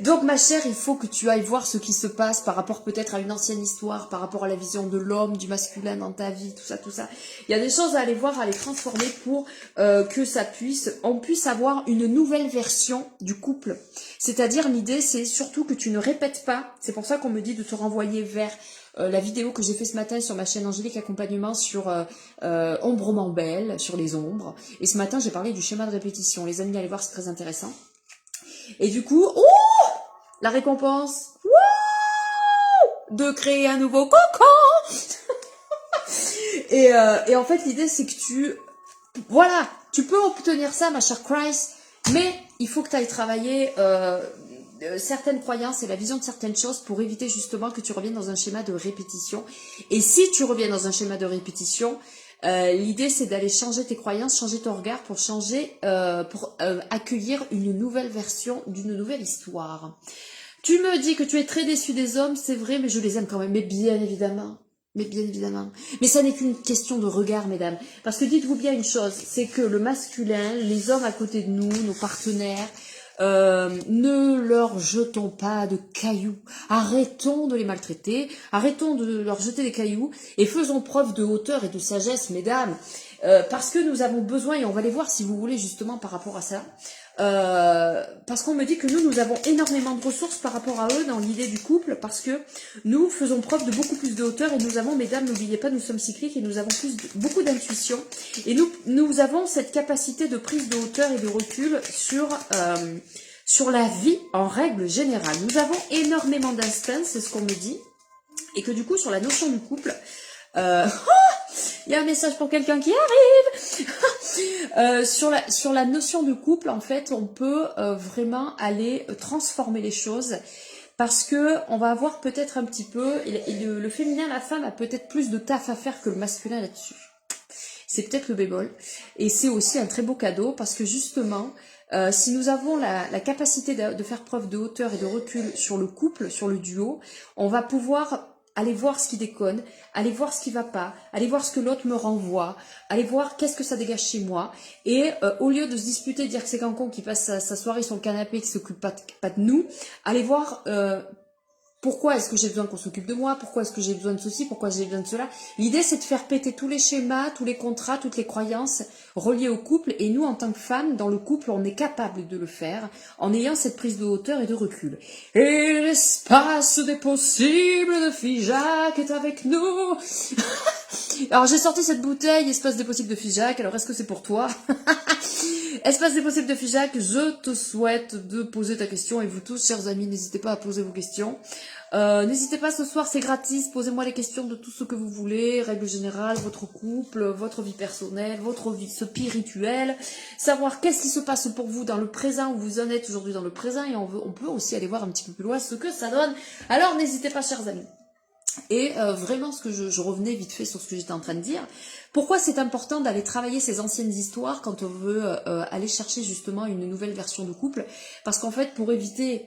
Speaker 1: Donc ma chère, il faut que tu ailles voir ce qui se passe par rapport peut-être à une ancienne histoire, par rapport à la vision de l'homme, du masculin dans ta vie, tout ça, tout ça. Il y a des choses à aller voir, à les transformer pour que on puisse avoir une nouvelle version du couple. C'est-à-dire l'idée, c'est surtout que tu ne répètes pas. C'est pour ça qu'on me dit de te renvoyer vers la vidéo que j'ai fait ce matin sur ma chaîne Angélique Accompagnement sur Ombrement Belle, sur les ombres. Et ce matin, j'ai parlé du schéma de répétition. Les amis, allez voir, c'est très intéressant. Et du coup, la récompense, de créer un nouveau cocon. et en fait, l'idée, c'est que tu peux obtenir ça, ma chère Christ, mais il faut que tu ailles travailler certaines croyances et la vision de certaines choses pour éviter justement que tu reviennes dans un schéma de répétition. Et si tu reviens dans un schéma de répétition, l'idée c'est d'aller changer tes croyances, changer ton regard pour accueillir une nouvelle version d'une nouvelle histoire. Tu me dis que tu es très déçu des hommes, c'est vrai, mais je les aime quand même, mais bien évidemment. Mais bien évidemment. Mais ça n'est qu'une question de regard, mesdames. Parce que dites-vous bien une chose, c'est que le masculin, les hommes à côté de nous, nos partenaires, ne leur jetons pas de cailloux. Arrêtons de les maltraiter, arrêtons de leur jeter des cailloux et faisons preuve de hauteur et de sagesse, mesdames. Parce que nous avons besoin, et on va les voir si vous voulez justement par rapport à ça, parce qu'on me dit que nous avons énormément de ressources par rapport à eux dans l'idée du couple, parce que nous faisons preuve de beaucoup plus de hauteur et nous avons, mesdames, n'oubliez pas, nous sommes cycliques et nous avons beaucoup d'intuition et nous avons cette capacité de prise de hauteur et de recul sur la vie en règle générale. Nous avons énormément d'instinct, c'est ce qu'on me dit, et que du coup sur la notion du couple, il y a un message pour quelqu'un qui arrive. Sur la notion de couple, en fait, on peut vraiment aller transformer les choses parce que on va avoir peut-être un petit peu, le féminin, la femme a peut-être plus de taf à faire que le masculin là-dessus. C'est peut-être le bémol. Et c'est aussi un très beau cadeau parce que justement, si nous avons la capacité de faire preuve de hauteur et de recul sur le couple, sur le duo, on va pouvoir aller voir ce qui déconne, aller voir ce qui va pas, aller voir ce que l'autre me renvoie, aller voir qu'est-ce que ça dégage chez moi. Et au lieu de se disputer, dire que c'est quelqu'un qui passe sa soirée sur le canapé, qui s'occupe pas de nous, aller voir pourquoi est-ce que j'ai besoin qu'on s'occupe de moi, pourquoi est-ce que j'ai besoin de ceci, pourquoi j'ai besoin de cela. L'idée, c'est de faire péter tous les schémas, tous les contrats, toutes les croyances reliées au couple. Et nous, en tant que femmes, dans le couple, on est capable de le faire en ayant cette prise de hauteur et de recul. Et l'espace des possibles de Figeac est avec nous. Alors, j'ai sorti cette bouteille, espace des possibles de Figeac. Alors, est-ce que c'est pour toi? Espace des possibles de Figeac, je te souhaite de poser ta question. Et vous tous, chers amis, n'hésitez pas à poser vos questions. N'hésitez pas, ce soir c'est gratis, posez-moi les questions de tout ce que vous voulez, règle générale, votre couple, votre vie personnelle, votre vie spirituelle, savoir qu'est-ce qui se passe pour vous dans le présent, où vous en êtes aujourd'hui dans le présent, et on peut aussi aller voir un petit peu plus loin ce que ça donne. Alors n'hésitez pas, chers amis. Et vraiment, ce que je revenais vite fait sur ce que j'étais en train de dire, pourquoi c'est important d'aller travailler ces anciennes histoires quand on veut aller chercher justement une nouvelle version de couple, parce qu'en fait, pour éviter,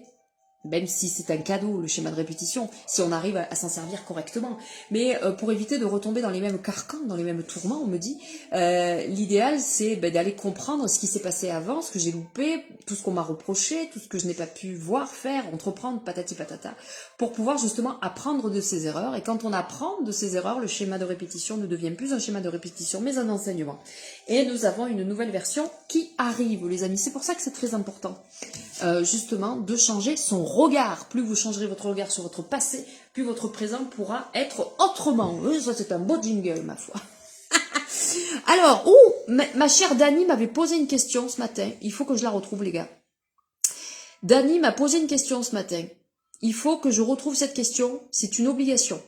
Speaker 1: même si c'est un cadeau, le schéma de répétition, si on arrive à s'en servir correctement, mais pour éviter de retomber dans les mêmes carcans, dans les mêmes tourments, on me dit, l'idéal c'est d'aller comprendre ce qui s'est passé avant, ce que j'ai loupé, tout ce qu'on m'a reproché, tout ce que je n'ai pas pu voir, faire, entreprendre, patati patata, pour pouvoir justement apprendre de ses erreurs. Et quand on apprend de ses erreurs, le schéma de répétition ne devient plus un schéma de répétition, mais un enseignement. Et nous avons une nouvelle version qui arrive, les amis. C'est pour ça que c'est très important, justement, de changer son regard. Plus vous changerez votre regard sur votre passé, plus votre présent pourra être autrement. Ça, c'est un beau jingle, ma foi. Alors, ma chère Dani m'avait posé une question ce matin. Il faut que je la retrouve, les gars. Dani m'a posé une question ce matin. Il faut que je retrouve cette question. C'est une obligation.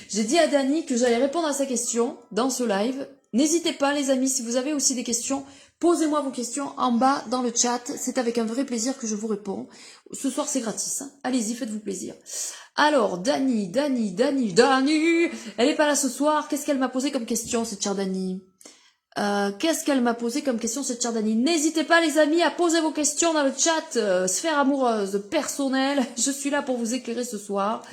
Speaker 1: J'ai dit à Dani que j'allais répondre à sa question dans ce live. N'hésitez pas, les amis, si vous avez aussi des questions, posez-moi vos questions en bas dans le chat. C'est avec un vrai plaisir que je vous réponds. Ce soir, c'est gratis. Hein. Allez-y, faites-vous plaisir. Alors, Dani, elle est pas là ce soir. Qu'est-ce qu'elle m'a posé comme question, cette chère Dani? Qu'est-ce qu'elle m'a posé comme question, cette chère Dani? N'hésitez pas, les amis, à poser vos questions dans le chat. Sphère amoureuse, personnelle. Je suis là pour vous éclairer ce soir.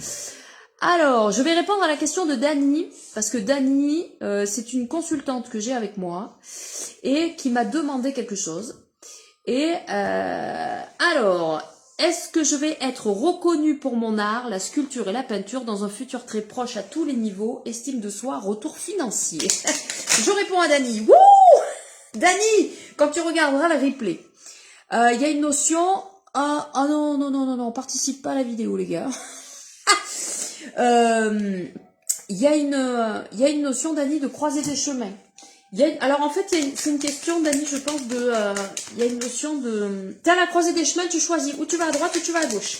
Speaker 1: Alors, je vais répondre à la question de Dani, parce que Dani, c'est une consultante que j'ai avec moi, et qui m'a demandé quelque chose. Et alors, Est-ce que je vais être reconnue pour mon art, la sculpture et la peinture dans un futur très proche à tous les niveaux, estime de soi, retour financier? Je réponds à Dani. Wouh! Dani, quand tu regarderas le replay, il y a une notion... Ah non, non, non, non, non, on participe pas à la vidéo, les gars. Il y a une notion, Dani, de croiser des chemins. Alors en fait, c'est une question, Dani, je pense, il y a une notion de... T'es à la croisée des chemins, tu choisis où tu vas à droite ou tu vas à gauche.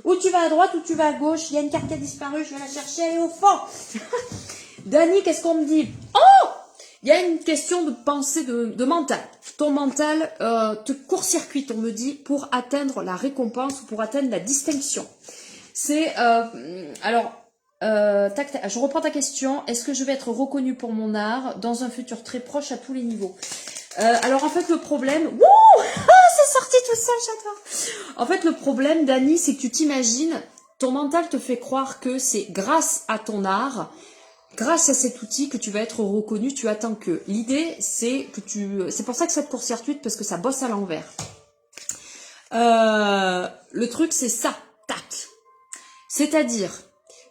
Speaker 1: Où tu vas à droite ou tu vas à gauche. Il y a une carte qui a disparu, je vais la chercher, elle est au fond. Dani, qu'est-ce qu'on me dit? Oh! Il y a une question de pensée, de mental. Ton mental te court-circuite, on me dit, pour atteindre la récompense ou pour atteindre la distinction. C'est... je reprends ta question. Est-ce que je vais être reconnue pour mon art dans un futur très proche à tous les niveaux? Alors en fait le problème... Wouh! C'est sorti tout seul, j'adore. En fait le problème, Dani, c'est que tu t'imagines, ton mental te fait croire que c'est grâce à ton art, grâce à cet outil que tu vas être reconnu, tu attends que. L'idée, c'est que c'est pour ça que ça te court-circuite, parce que ça bosse à l'envers. Le truc, c'est ça. Tac. C'est-à-dire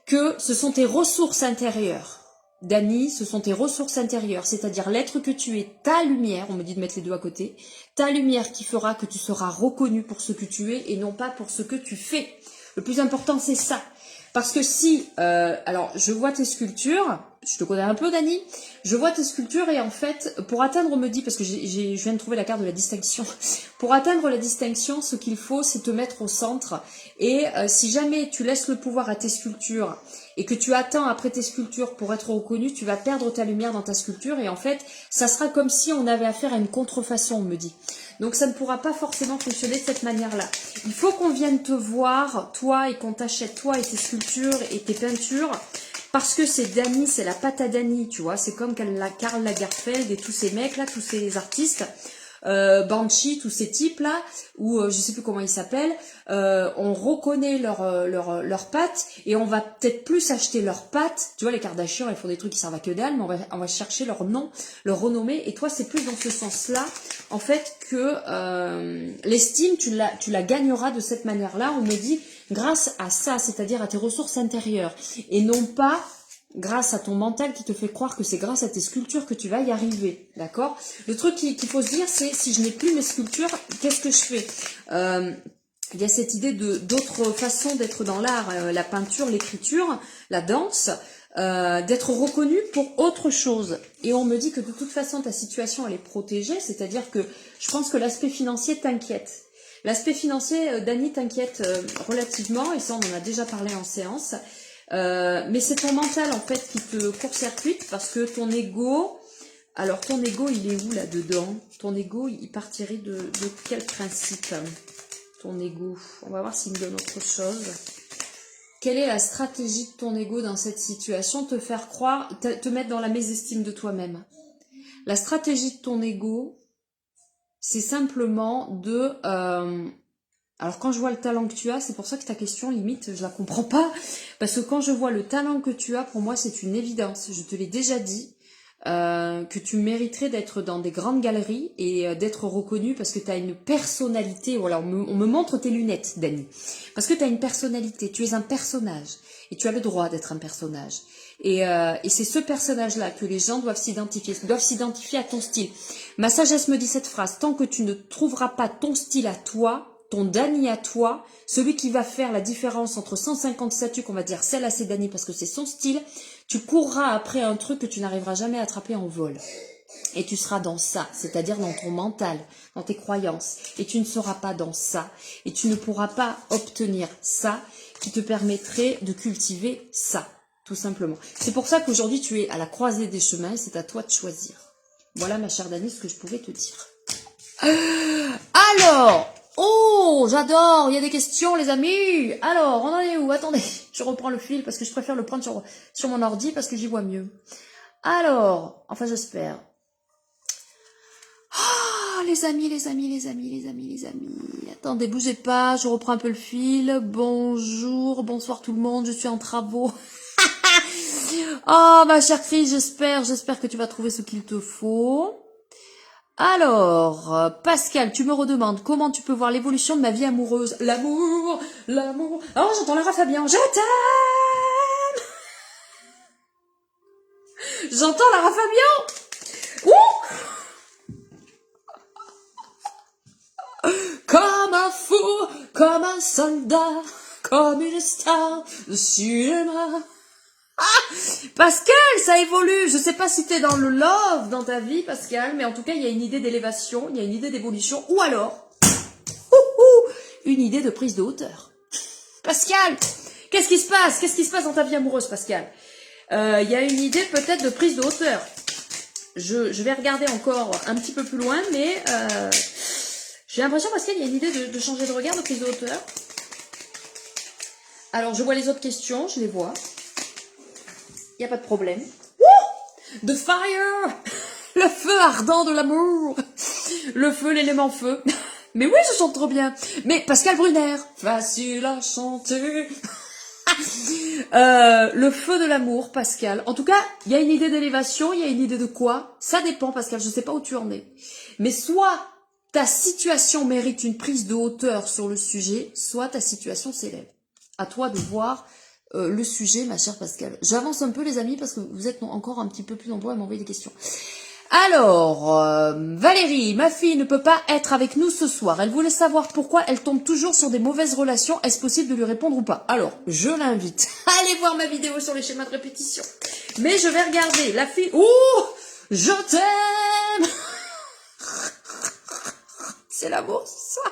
Speaker 1: que ce sont tes ressources intérieures. Dani, ce sont tes ressources intérieures, c'est-à-dire l'être que tu es, ta lumière, on me dit de mettre les deux à côté, ta lumière qui fera que tu seras reconnu pour ce que tu es et non pas pour ce que tu fais. Le plus important, c'est ça. Parce que si, alors je vois tes sculptures, je te connais un peu, Dani, je vois tes sculptures et en fait, pour atteindre, on me dit, parce que je viens de trouver la carte de la distinction, pour atteindre la distinction, ce qu'il faut, c'est te mettre au centre. Et si jamais tu laisses le pouvoir à tes sculptures et que tu attends après tes sculptures pour être reconnu, tu vas perdre ta lumière dans ta sculpture et en fait, ça sera comme si on avait affaire à une contrefaçon, on me dit. Donc ça ne pourra pas forcément fonctionner de cette manière-là. Il faut qu'on vienne te voir, toi, et qu'on t'achète, toi et tes sculptures et tes peintures, parce que c'est Dani, c'est la patte à Dani, tu vois. C'est comme Karl Lagerfeld et tous ces mecs-là, tous ces artistes, Banshee, tous ces types-là, ou je sais plus comment ils s'appellent, on reconnaît leurs pattes et on va peut-être plus acheter leurs pattes. Tu vois, les Kardashians, elles font des trucs qui servent à que dalle, mais on va chercher leur nom, leur renommée. Et toi, c'est plus dans ce sens-là, en fait, que l'estime, tu la gagneras de cette manière-là. On me dit, grâce à ça, c'est-à-dire à tes ressources intérieures, et non pas grâce à ton mental qui te fait croire que c'est grâce à tes sculptures que tu vas y arriver, d'accord? Le truc qu'il faut se dire, c'est si je n'ai plus mes sculptures, qu'est-ce que je fais? Il y a cette idée d'autres façons d'être dans l'art, la peinture, l'écriture, la danse, d'être reconnu pour autre chose. Et on me dit que de toute façon, ta situation, elle est protégée, c'est-à-dire que je pense que l'aspect financier t'inquiète. L'aspect financier, Dani, t'inquiète relativement, et ça, on en a déjà parlé en séance. Mais c'est ton mental en fait qui te court-circuite parce que ton ego, alors ton ego il est où là-dedans? Ton ego il partirait de quel principe? Ton ego, on va voir s'il me donne autre chose. Quelle est la stratégie de ton ego dans cette situation? Te faire croire, te mettre dans la mésestime de toi-même. La stratégie de ton ego, c'est simplement de... alors quand je vois le talent que tu as, c'est pour ça que ta question, limite, je la comprends pas. Parce que quand je vois le talent que tu as, pour moi, c'est une évidence. Je te l'ai déjà dit, que tu mériterais d'être dans des grandes galeries et d'être reconnu parce que tu as une personnalité. Voilà, on me montre tes lunettes, Dani. Parce que tu as une personnalité, tu es un personnage. Et tu as le droit d'être un personnage. Et c'est ce personnage-là que les gens doivent s'identifier à ton style. Ma sagesse me dit cette phrase, tant que tu ne trouveras pas ton style à toi, ton Dani à toi, celui qui va faire la différence entre 150 statues, qu'on va dire celle-là c'est Dani parce que c'est son style, tu courras après un truc que tu n'arriveras jamais à attraper en vol. Et tu seras dans ça, c'est-à-dire dans ton mental, dans tes croyances. Et tu ne seras pas dans ça. Et tu ne pourras pas obtenir ça qui te permettrait de cultiver ça, tout simplement. C'est pour ça qu'aujourd'hui tu es à la croisée des chemins et c'est à toi de choisir. Voilà ma chère Dani ce que je pouvais te dire. Alors... Oh, j'adore, il y a des questions les amis. Alors, on en est où? Attendez, je reprends le fil parce que je préfère le prendre sur mon ordi parce que j'y vois mieux. Alors, enfin j'espère. Ah, les amis. Attendez, bougez pas, je reprends un peu le fil. Bonjour, bonsoir tout le monde, je suis en travaux. Oh, ma chère fille, j'espère que tu vas trouver ce qu'il te faut. Alors, Pascal, tu me redemandes comment tu peux voir l'évolution de ma vie amoureuse. L'amour, l'amour. Oh, j'entends Lara Fabian. Je t'aime. J'entends Lara Fabian. Ouh, comme un fou, comme un soldat, comme une star de cinéma. Ah, Pascal, ça évolue. Je sais pas si t'es dans le love dans ta vie, Pascal, mais en tout cas, il y a une idée d'élévation, il y a une idée d'évolution, ou alors, une idée de prise de hauteur. Pascal, qu'est-ce qui se passe? Qu'est-ce qui se passe dans ta vie amoureuse, Pascal? Il y a une idée peut-être de prise de hauteur. Je vais regarder encore un petit peu plus loin, mais j'ai l'impression, Pascal, il y a une idée de changer de regard, de prise de hauteur. Alors, je vois les autres questions, je les vois. Il n'y a pas de problème. Wouh! The fire! Le feu ardent de l'amour! Le feu, l'élément feu. Mais oui, je chante trop bien. Mais Pascal Brunner, facile à chanter. Le feu de l'amour, Pascal. En tout cas, il y a une idée d'élévation, il y a une idée de quoi? Ça dépend, Pascal, je sais pas où tu en es. Mais soit ta situation mérite une prise de hauteur sur le sujet, soit ta situation s'élève. À toi de voir le sujet, ma chère Pascal. J'avance un peu, les amis, parce que vous êtes encore un petit peu plus nombreux à m'envoyer des questions. Alors, Valérie, ma fille ne peut pas être avec nous ce soir. Elle voulait savoir pourquoi elle tombe toujours sur des mauvaises relations. Est-ce possible de lui répondre ou pas? Alors, je l'invite à aller voir ma vidéo sur les schémas de répétition. Mais je vais regarder la fille... Oh, je t'aime. C'est l'amour, ça.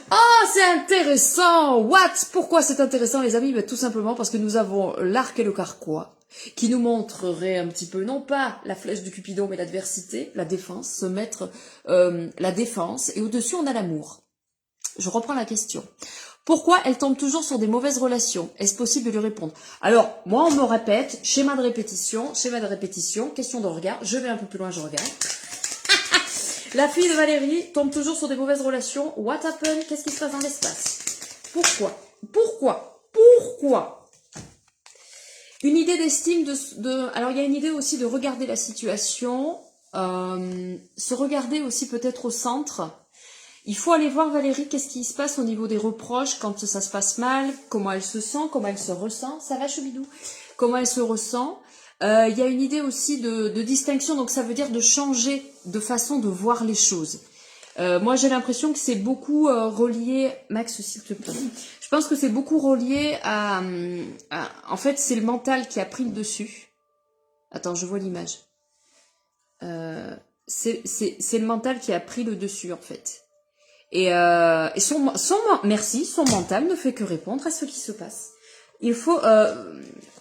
Speaker 1: Oh, c'est intéressant. What? Pourquoi c'est intéressant, les amis? Ben, tout simplement parce que nous avons l'arc et le carquois qui nous montrerait un petit peu, non pas la flèche de Cupidon, mais l'adversité, la défense, se mettre la défense, et au-dessus on a l'amour. Je reprends la question. Pourquoi elle tombe toujours sur des mauvaises relations? Est-ce possible de lui répondre? Alors, moi on me répète, schéma de répétition, question de regard, je vais un peu plus loin, je regarde. La fille de Valérie tombe toujours sur des mauvaises relations. What happened? Qu'est-ce qui se passe dans l'espace? Pourquoi? Une idée d'estime alors il y a une idée aussi de regarder la situation, se regarder aussi peut-être au centre. Il faut aller voir Valérie, qu'est-ce qui se passe au niveau des reproches quand ça se passe mal, comment elle se sent, comment elle se ressent. Ça va, Choubidou? Comment elle se ressent. Il y a une idée aussi de distinction, donc ça veut dire de changer de façon de voir les choses. Moi j'ai l'impression que c'est beaucoup relié, Max s'il te plaît, je pense que c'est beaucoup relié à en fait c'est le mental qui a pris le dessus. Attends, je vois l'image. C'est le mental qui a pris le dessus en fait. Et son mental ne fait que répondre à ce qui se passe. Il faut...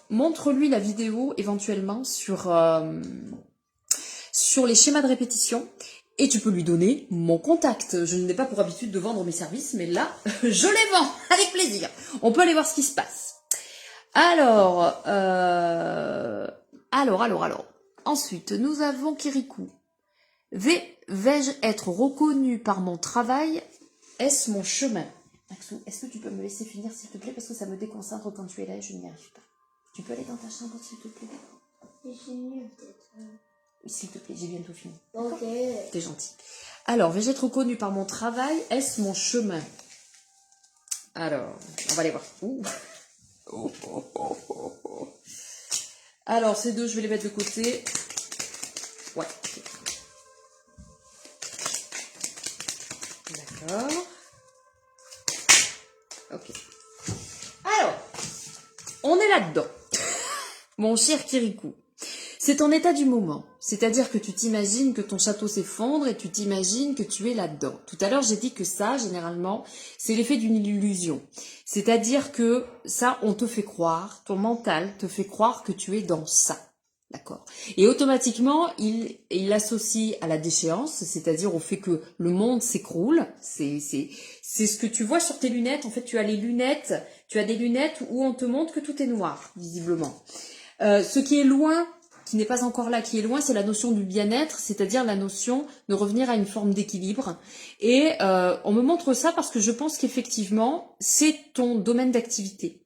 Speaker 1: montre-lui la vidéo éventuellement sur les schémas de répétition et tu peux lui donner mon contact. Je n'ai pas pour habitude de vendre mes services, mais là, je les vends avec plaisir. On peut aller voir ce qui se passe. Alors, ensuite, nous avons Kirikou. Vais-je être reconnue par mon travail? Est-ce mon chemin? Maxou, est-ce que tu peux me laisser finir s'il te plaît? Parce que ça me déconcentre quand tu es là et je n'y arrive pas. Tu peux aller dans ta chambre s'il te plaît?
Speaker 2: J'ai fini peut-être.
Speaker 1: Oui, s'il te plaît, j'ai bientôt fini.
Speaker 2: Ok.
Speaker 1: T'es gentil. Alors, vais-je être reconnue par mon travail? Est-ce mon chemin? Alors, on va aller voir. Ouh. Alors, ces deux, je vais les mettre de côté. Ouais. D'accord. Ok. Alors, on est là-dedans. Mon cher Kirikou. C'est ton état du moment. C'est-à-dire que tu t'imagines que ton château s'effondre et tu t'imagines que tu es là-dedans. Tout à l'heure, j'ai dit que ça, généralement, c'est l'effet d'une illusion. C'est-à-dire que ça, on te fait croire, ton mental te fait croire que tu es dans ça. D'accord. Et automatiquement, il l'associe à la déchéance, c'est-à-dire au fait que le monde s'écroule. C'est ce que tu vois sur tes lunettes. En fait, tu as des lunettes où on te montre que tout est noir, visiblement. Ce qui est loin, qui n'est pas encore là, qui est loin, c'est la notion du bien-être, c'est-à-dire la notion de revenir à une forme d'équilibre. Et on me montre ça parce que je pense qu'effectivement, c'est ton domaine d'activité.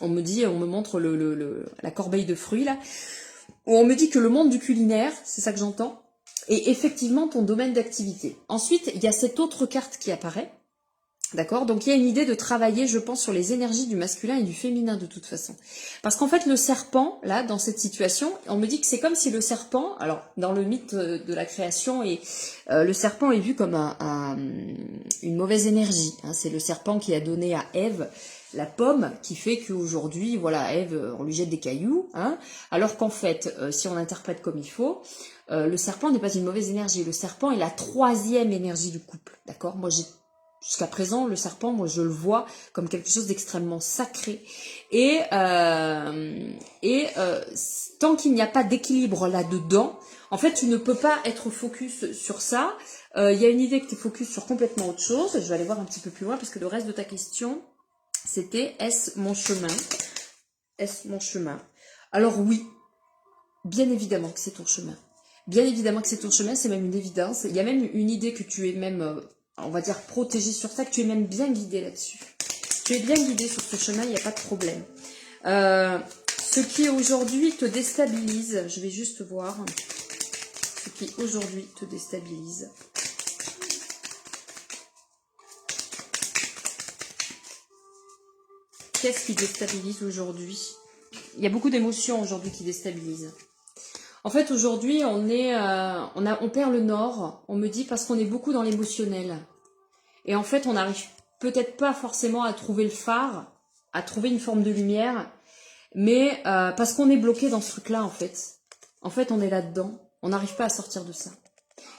Speaker 1: On me montre la corbeille de fruits là. où on me dit que le monde du culinaire, c'est ça que j'entends, est effectivement ton domaine d'activité. Ensuite, il y a cette autre carte qui apparaît. D'accord? Donc il y a une idée de travailler, je pense, sur les énergies du masculin et du féminin de toute façon. Parce qu'en fait, le serpent, là, dans cette situation, on me dit que c'est comme si le serpent, alors dans le mythe de la création, le serpent est vu comme une mauvaise énergie. Hein. C'est le serpent qui a donné à Ève la pomme qui fait qu'aujourd'hui, voilà, Ève, on lui jette des cailloux. Hein, alors qu'en fait, si on interprète comme il faut, le serpent n'est pas une mauvaise énergie. Le serpent est la troisième énergie du couple. D'accord? Moi, jusqu'à présent, le serpent, moi, je le vois comme quelque chose d'extrêmement sacré. Et tant qu'il n'y a pas d'équilibre là-dedans, en fait, tu ne peux pas être focus sur ça. Il y a une idée que tu es focus sur complètement autre chose. Je vais aller voir un petit peu plus loin parce que le reste de ta question, c'était « Est-ce mon chemin ?» Est-ce mon chemin? Alors oui, bien évidemment que c'est ton chemin. Bien évidemment que c'est ton chemin, c'est même une évidence. Il y a même une idée que tu es même... on va dire protégé sur ça, que tu es même bien guidé là-dessus. Tu es bien guidé sur ce chemin, il n'y a pas de problème. Ce qui aujourd'hui te déstabilise, je vais juste voir, ce qui aujourd'hui te déstabilise. Qu'est-ce qui déstabilise aujourd'hui? Il y a beaucoup d'émotions aujourd'hui qui déstabilisent. En fait, aujourd'hui, on perd le nord, on me dit, parce qu'on est beaucoup dans l'émotionnel. Et en fait, on n'arrive peut-être pas forcément à trouver le phare, à trouver une forme de lumière, mais parce qu'on est bloqué dans ce truc-là, en fait. En fait, on est là-dedans, on n'arrive pas à sortir de ça.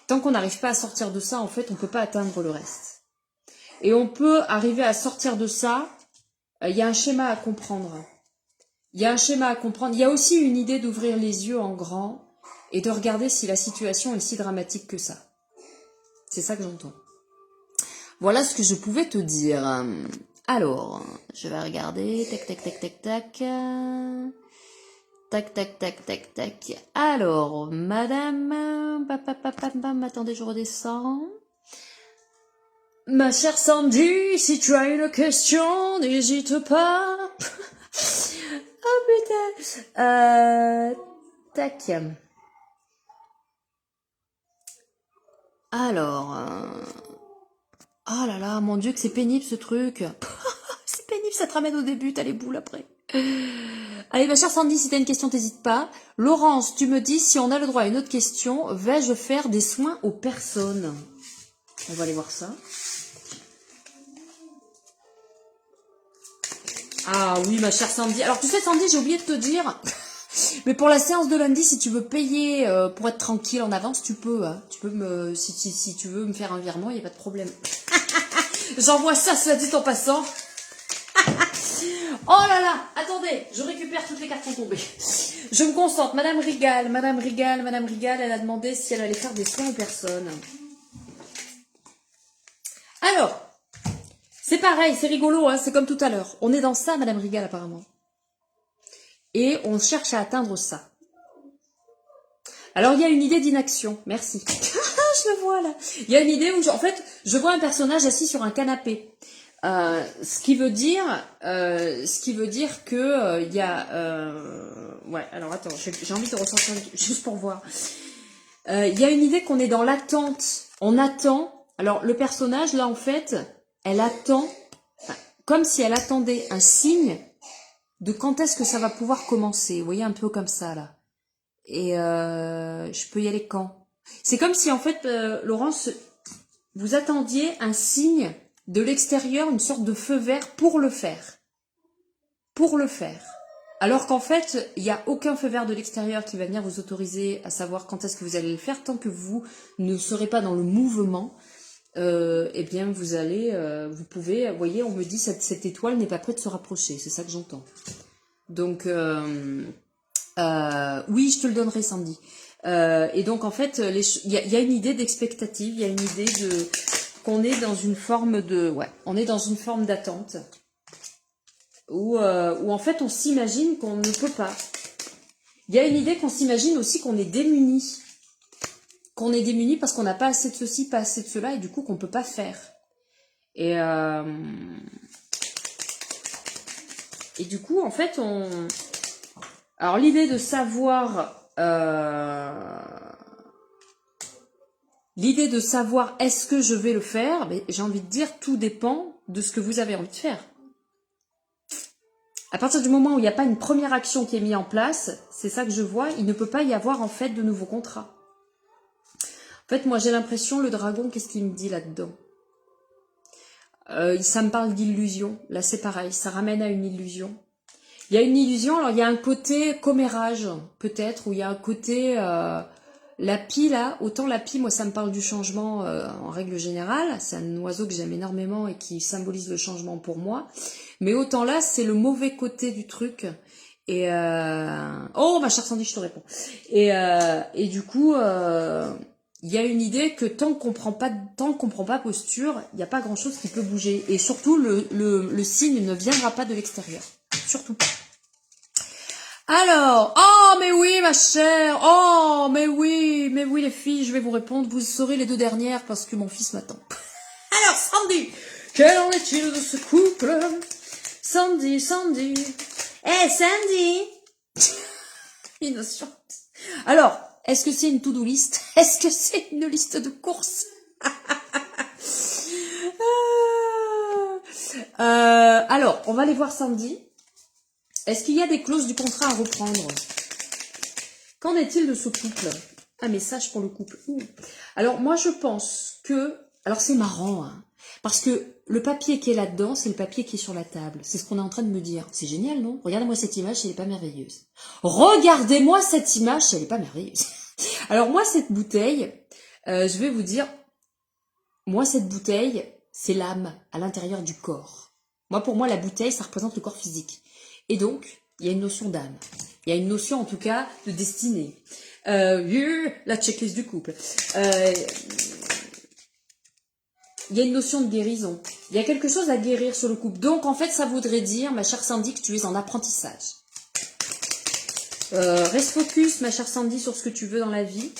Speaker 1: Tant qu'on n'arrive pas à sortir de ça, en fait, on ne peut pas atteindre le reste. Et on peut arriver à sortir de ça, il y a un schéma à comprendre. Il y a un schéma à comprendre. Il y a aussi une idée d'ouvrir les yeux en grand et de regarder si la situation est si dramatique que ça. C'est ça que j'entends. Voilà ce que je pouvais te dire. Alors, je vais regarder. Tac, tac, tac, tac, tac. Tac, tac, tac, tac, tac. Alors, madame... Attendez, je redescends. Ma chère Sandy, si tu as une question, n'hésite pas. Oh putain. Tac. Alors... Oh là là, mon Dieu, que c'est pénible ce truc. C'est pénible, ça te ramène au début, t'as les boules après. Allez, ma chère Sandy, si t'as une question, t'hésites pas. Laurence, tu me dis, si on a le droit à une autre question, vais-je faire des soins aux personnes? On va aller voir ça. Ah oui, ma chère Sandy. Alors, tu sais, Sandy, j'ai oublié de te dire... Mais pour la séance de lundi, si tu veux payer pour être tranquille en avance, tu peux. Hein. Tu peux me, si tu veux me faire un virement, il n'y a pas de problème. J'envoie ça, cela dit en passant. Oh là là, attendez, je récupère toutes les cartes qui sont tombées. Je me concentre. Madame Rigal, elle a demandé si elle allait faire des soins aux personnes. Alors, c'est pareil, c'est rigolo, hein, c'est comme tout à l'heure. On est dans ça, Madame Rigal, apparemment. Et on cherche à atteindre ça. Alors, il y a une idée d'inaction. Merci. Je le vois, là. Il y a une idée où, en fait, je vois un personnage assis sur un canapé. Ce qui veut dire que il y a... ouais, alors attends, j'ai envie de ressentir juste pour voir. Il y a une idée qu'on est dans l'attente. On attend. Alors, le personnage, là, en fait, elle attend, comme si elle attendait un signe de quand est-ce que ça va pouvoir commencer. Vous voyez, un peu comme ça, là. Et je peux y aller quand? C'est comme si, en fait, Laurence, vous attendiez un signe de l'extérieur, une sorte de feu vert pour le faire. Pour le faire. Alors qu'en fait, il n'y a aucun feu vert de l'extérieur qui va venir vous autoriser à savoir quand est-ce que vous allez le faire. Tant que vous ne serez pas dans le mouvement, eh bien, vous allez, vous pouvez, vous voyez, on me dit cette étoile n'est pas prête de se rapprocher. C'est ça que j'entends. Donc, oui, je te le donnerai, Sandy. Et donc, en fait, il y a une idée d'expectative, il y a une idée de qu'on est dans une forme de... Ouais, on est dans une forme d'attente où en fait, on s'imagine qu'on ne peut pas. Il y a une idée qu'on s'imagine aussi qu'on est démuni. Qu'on est démuni parce qu'on n'a pas assez de ceci, pas assez de cela, et du coup, qu'on ne peut pas faire. Et du coup, en fait, alors, l'idée de savoir l'idée de savoir est-ce que je vais le faire, mais j'ai envie de dire, tout dépend de ce que vous avez envie de faire. À partir du moment où il n'y a pas une première action qui est mise en place, c'est ça que je vois, il ne peut pas y avoir en fait de nouveaux contrats. En fait, moi j'ai l'impression, le dragon, qu'est-ce qu'il me dit là-dedans? Ça me parle d'illusion. Là c'est pareil, ça ramène à une illusion. Il y a une illusion, alors il y a un côté commérage, peut-être, ou il y a un côté... la pie, là, autant la pie, moi ça me parle du changement en règle générale, c'est un oiseau que j'aime énormément et qui symbolise le changement pour moi, mais autant là, c'est le mauvais côté du truc. Et oh, ma chère Sandy, je te réponds. Et du coup... il y a une idée que tant qu'on prend pas posture, il n'y a pas grand chose qui peut bouger. Et surtout, le signe ne viendra pas de l'extérieur. Surtout pas. Alors, oh mais oui ma chère, oh mais oui les filles, je vais vous répondre, vous saurez les 2 dernières parce que mon fils m'attend. Alors Sandy, quel en est-il de ce couple? Sandy. Eh Sandy. Innocente. Alors, est-ce que c'est une to-do list? Est-ce que c'est une liste de courses? Alors, on va aller voir Sandy. Est-ce qu'il y a des clauses du contrat à reprendre? Qu'en est-il de ce couple? Un message pour le couple. Alors, moi, je pense que... Alors, c'est marrant, hein, parce que le papier qui est là-dedans, c'est le papier qui est sur la table. C'est ce qu'on est en train de me dire. C'est génial, non? Regardez-moi cette image, elle n'est pas merveilleuse. Regardez-moi cette image, elle n'est pas merveilleuse. Alors, moi, cette bouteille, je vais vous dire... Moi, cette bouteille, c'est l'âme à l'intérieur du corps. Moi, pour moi, la bouteille, ça représente le corps physique. Et donc, il y a une notion d'âme. Il y a une notion, en tout cas, de destinée. La checklist du couple. Il y a une notion de guérison. Il y a quelque chose à guérir sur le couple. Donc, en fait, ça voudrait dire, ma chère Sandy, que tu es en apprentissage. Reste focus, ma chère Sandy, sur ce que tu veux dans la vie.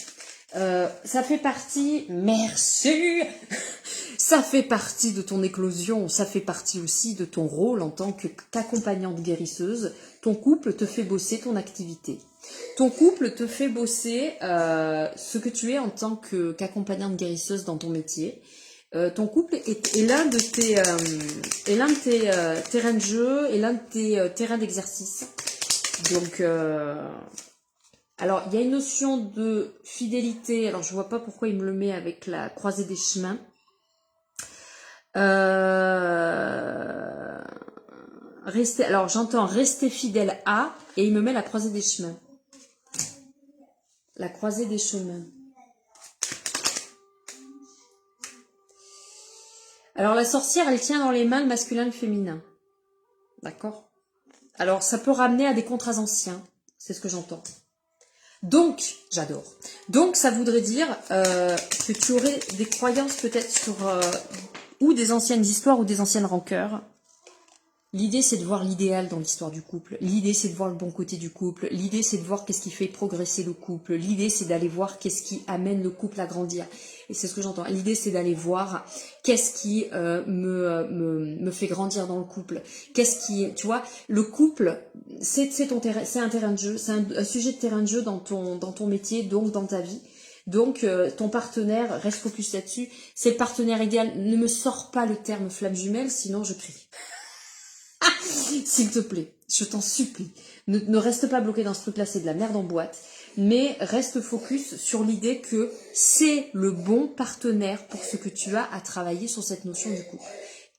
Speaker 1: Ça fait partie... Merci. Ça fait partie de ton éclosion, ça fait partie aussi de ton rôle en tant qu'accompagnante guérisseuse. Ton couple te fait bosser ton activité. Ton couple te fait bosser ce que tu es en tant qu'accompagnante guérisseuse dans ton métier. Ton couple est l'un de tes terrains de jeu et l'un de tes terrains d'exercice. Donc, alors, il y a une notion de fidélité. Alors, je vois pas pourquoi il me le met avec la croisée des chemins. Alors j'entends rester fidèle à, et il me met la croisée des chemins. La croisée des chemins. Alors la sorcière, elle tient dans les mains le masculin et le féminin. D'accord? Alors ça peut ramener à des contrats anciens. C'est ce que j'entends. Donc, j'adore. Donc ça voudrait dire que tu aurais des croyances peut-être sur... ou des anciennes histoires ou des anciennes rancœurs. L'idée, c'est de voir l'idéal dans l'histoire du couple. L'idée, c'est de voir le bon côté du couple. L'idée, c'est de voir qu'est-ce qui fait progresser le couple. L'idée, c'est d'aller voir qu'est-ce qui amène le couple à grandir. Et c'est ce que j'entends. L'idée, c'est d'aller voir qu'est-ce qui me fait grandir dans le couple. Qu'est-ce qui, tu vois, le couple, c'est un terrain de jeu. C'est un sujet de terrain de jeu dans ton métier, donc dans ta vie. Donc, ton partenaire, reste focus là-dessus. C'est le partenaire idéal. Ne me sors pas le terme flamme jumelle, sinon je crie. S'il te plaît, je t'en supplie. Ne reste pas bloqué dans ce truc-là, c'est de la merde en boîte. Mais reste focus sur l'idée que c'est le bon partenaire pour ce que tu as à travailler sur cette notion du couple.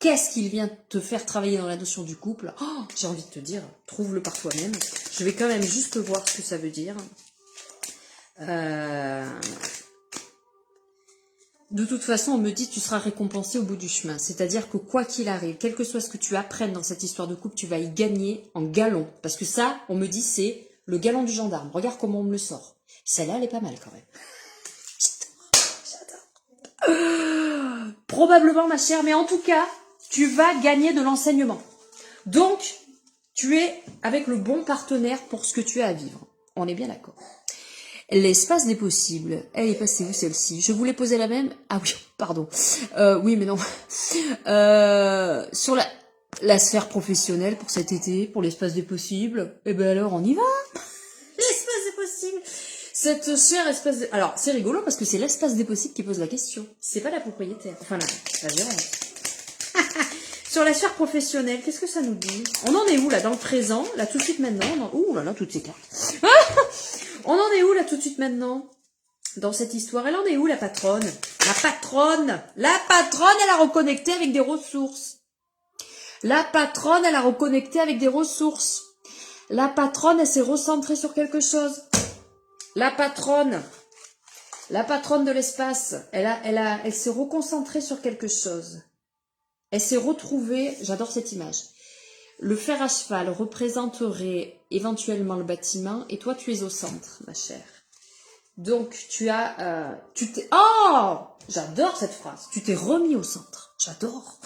Speaker 1: Qu'est-ce qu'il vient te faire travailler dans la notion du couple? Oh, j'ai envie de te dire, trouve-le par toi-même. Je vais quand même juste voir ce que ça veut dire. De toute façon, on me dit que tu seras récompensé au bout du chemin. C'est-à-dire que quoi qu'il arrive, quel que soit ce que tu apprennes dans cette histoire de couple, tu vas y gagner en galon. Parce que ça, on me dit, c'est le galon du gendarme. Regarde comment on me le sort. Celle-là, elle est pas mal quand même. J'adore. Probablement, ma chère, mais en tout cas, tu vas gagner de l'enseignement. Donc, tu es avec le bon partenaire pour ce que tu as à vivre. On est bien d'accord. L'espace des possibles, elle est passée où celle-ci? Je voulais poser la même. Ah oui, pardon. Oui, mais non. Sur la sphère professionnelle pour cet été, pour l'espace des possibles. Eh ben alors, on y va. L'espace des possibles. possible. Cette chère espèce de... Alors, c'est rigolo parce que c'est l'espace des possibles qui pose la question. C'est pas la propriétaire. Enfin, la gérante. Sur la sphère professionnelle, qu'est-ce que ça nous dit? On en est où, là, dans le présent? Là, tout de suite, maintenant? Ouh là là, tout s'éclate. On en est où, là, tout de suite, maintenant? Dans cette histoire, elle en est où, la patronne? La patronne, elle a reconnecté avec des ressources. La patronne, elle a reconnecté avec des ressources. La patronne, elle s'est recentrée sur quelque chose. La patronne de l'espace, elle s'est reconcentrée sur quelque chose. Elle s'est retrouvée, j'adore cette image. Le fer à cheval représenterait éventuellement le bâtiment et toi, tu es au centre, ma chère. Donc, oh, j'adore cette phrase. Tu t'es remis au centre. J'adore.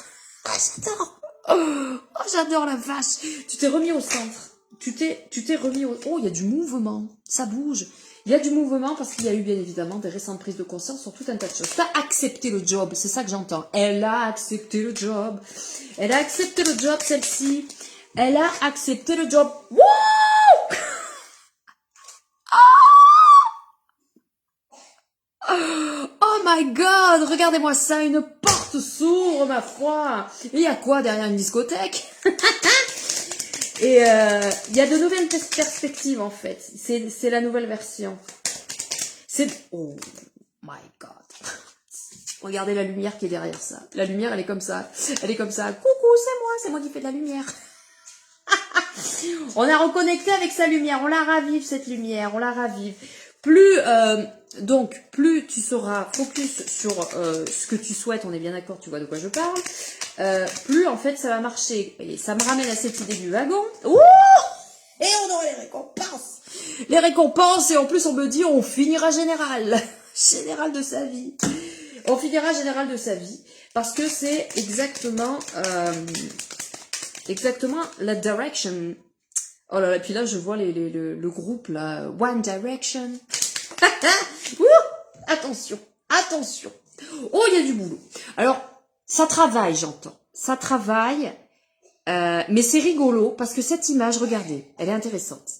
Speaker 1: Ah, j'adore. Oh, j'adore la vache. Tu t'es remis au centre. Tu t'es remis au... Oh, il y a du mouvement. Ça bouge. Il y a du mouvement parce qu'il y a eu bien évidemment des récentes prises de conscience sur tout un tas de choses. T'as accepté le job. C'est ça que j'entends. Elle a accepté le job. Elle a accepté le job, celle-ci. Elle a accepté le job. Wouh! Oh my god, regardez-moi ça, une porte s'ouvre, ma foi. Il y a quoi derrière une discothèque? Et il y a de nouvelles perspectives, en fait. C'est la nouvelle version. Oh my god. Regardez la lumière qui est derrière ça. La lumière, elle est comme ça. Elle est comme ça. Coucou, c'est moi qui fais de la lumière. On a reconnecté avec sa lumière. On la ravive, cette lumière. On la ravive. Donc, plus tu seras focus sur ce que tu souhaites, on est bien d'accord, tu vois de quoi je parle, plus en fait ça va marcher. Et ça me ramène à cette idée du wagon. Ouh! Et on aura les récompenses. Les récompenses, et en plus on me dit on finira général. Général de sa vie. On finira général de sa vie. Parce que c'est exactement la direction. Oh là là, puis là je vois le groupe là, One Direction. Attention, attention. Oh, il y a du boulot. Alors, ça travaille, j'entends. Ça travaille, mais c'est rigolo parce que cette image, regardez, elle est intéressante.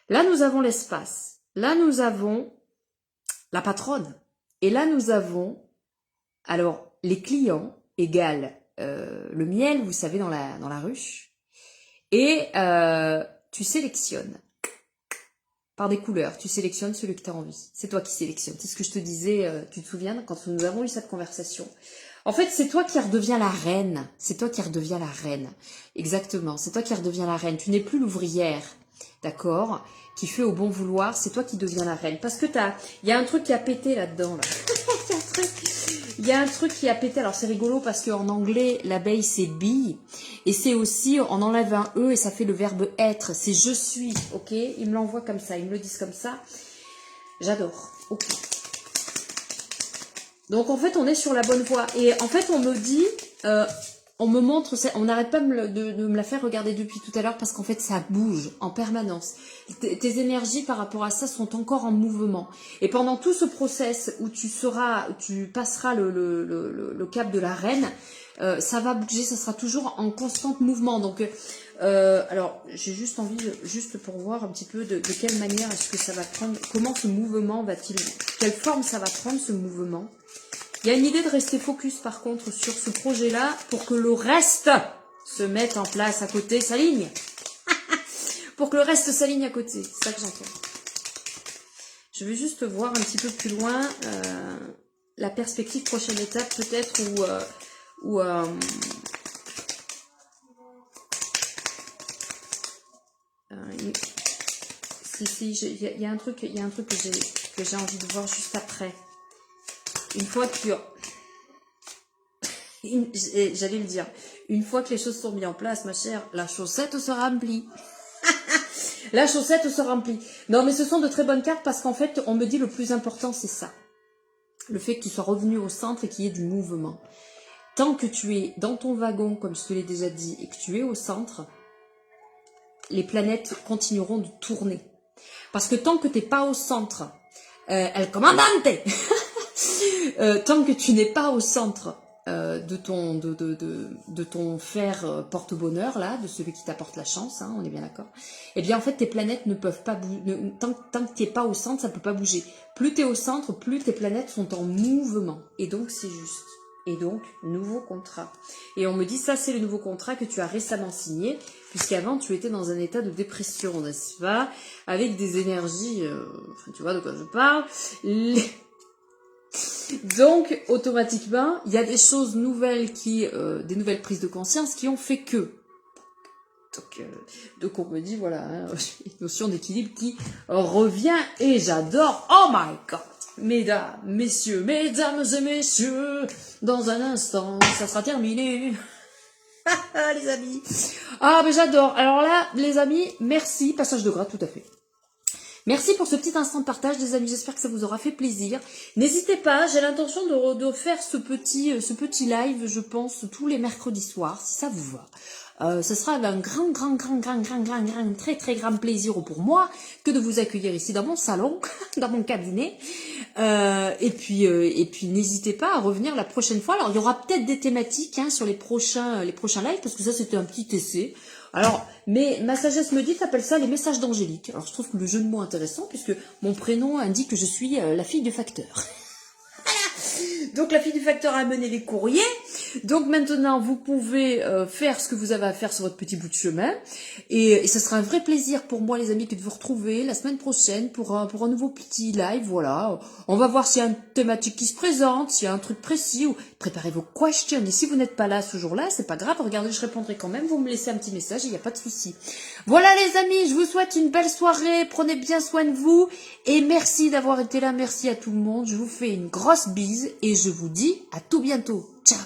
Speaker 1: Là, nous avons l'espace. Là, nous avons la patronne. Et là, nous avons, alors, les clients égale le miel, vous savez, dans la ruche. Et tu sélectionnes. Par des couleurs, tu sélectionnes celui que tu as envie. C'est toi qui sélectionnes. C'est ce que je te disais, tu te souviens, quand nous avons eu cette conversation. En fait, c'est toi qui redeviens la reine. C'est toi qui redeviens la reine. Exactement, c'est toi qui redeviens la reine. Tu n'es plus l'ouvrière, d'accord, qui fait au bon vouloir. C'est toi qui deviens la reine. Parce que il y a un truc qui a pété là-dedans, là. Il y a un truc qui a pété. Alors, c'est rigolo parce qu'en anglais, l'abeille, c'est bee. Et c'est aussi, on enlève un E et ça fait le verbe être. C'est je suis, ok? Ils me l'envoient comme ça, ils me le disent comme ça. J'adore, ok. Donc, en fait, on est sur la bonne voie. Et en fait, on me dit, on me montre, on n'arrête pas de me la faire regarder depuis tout à l'heure parce qu'en fait, ça bouge en permanence. Tes énergies par rapport à ça sont encore en mouvement. Et pendant tout ce process où tu passeras le cap de la reine, ça va bouger, ça sera toujours en constant mouvement. Donc, alors, j'ai juste envie, juste pour voir un petit peu de quelle manière est-ce que ça va prendre, comment ce mouvement va-t-il, quelle forme ça va prendre ce mouvement. Il y a une idée de rester focus par contre sur ce projet-là pour que le reste se mette en place à côté, s'aligne. Pour que le reste s'aligne à côté, c'est ça que j'entends. Je vais juste voir un petit peu plus loin la perspective, prochaine étape peut-être où il y a un truc que j'ai envie de voir juste après. Une fois que j'allais le dire, une fois que les choses sont mises en place, ma chère, la chaussette se remplit. La chaussette se remplit. Non, mais ce sont de très bonnes cartes parce qu'en fait, on me dit le plus important, c'est ça. Le fait que tu sois revenu au centre et qu'il y ait du mouvement. Tant que tu es dans ton wagon, comme je te l'ai déjà dit, et que tu es au centre, les planètes continueront de tourner. Parce que tant que tu n'es pas au centre, el comandante tant que tu n'es pas au centre, de ton fer porte-bonheur, là, de celui qui t'apporte la chance, hein, on est bien d'accord. Eh bien, en fait, tes planètes ne peuvent pas bouger. Tant que tu n'es pas au centre, ça ne peut pas bouger. Plus tu es au centre, plus tes planètes sont en mouvement. Et donc, c'est juste. Et donc, nouveau contrat. Et on me dit, ça, c'est le nouveau contrat que tu as récemment signé, puisqu'avant, tu étais dans un état de dépression, n'est-ce pas? Avec des énergies, tu vois de quoi je parle. Donc, automatiquement, il y a des choses nouvelles des nouvelles prises de conscience qui ont fait que. Donc on me dit, voilà, hein, une notion d'équilibre qui revient et j'adore. Oh my God! Mesdames, messieurs, mesdames et messieurs, dans un instant, ça sera terminé. Les amis. Ah, mais j'adore. Alors là, les amis, merci. Passage de grade, tout à fait. Merci pour ce petit instant de partage, les amis. J'espère que ça vous aura fait plaisir. N'hésitez pas, j'ai l'intention de faire ce petit live, je pense, tous les mercredis soirs, si ça vous va. Ce sera un grand, très, très grand plaisir pour moi que de vous accueillir ici dans mon salon, dans mon cabinet. Et puis n'hésitez pas à revenir la prochaine fois. Alors, il y aura peut-être des thématiques sur les prochains lives, parce que ça, c'était un petit essai. Alors, mais ma sagesse me dit, t'appelles ça les messages d'Angélique. Alors, je trouve que le jeu de mots intéressant, puisque mon prénom indique que je suis la fille du facteur. Donc, la fille du facteur a mené les courriers. Donc, maintenant, vous pouvez faire ce que vous avez à faire sur votre petit bout de chemin. Et ça sera un vrai plaisir pour moi, les amis, que de vous retrouver la semaine prochaine pour un nouveau petit live. Voilà. On va voir s'il y a une thématique qui se présente, s'il y a un truc précis, ou préparez vos questions. Et si vous n'êtes pas là ce jour-là, c'est pas grave. Regardez, je répondrai quand même. Vous me laissez un petit message, il n'y a pas de souci. Voilà, les amis, je vous souhaite une belle soirée. Prenez bien soin de vous. Et merci d'avoir été là. Merci à tout le monde. Je vous fais une grosse bise et je vous dis à tout bientôt. Ciao!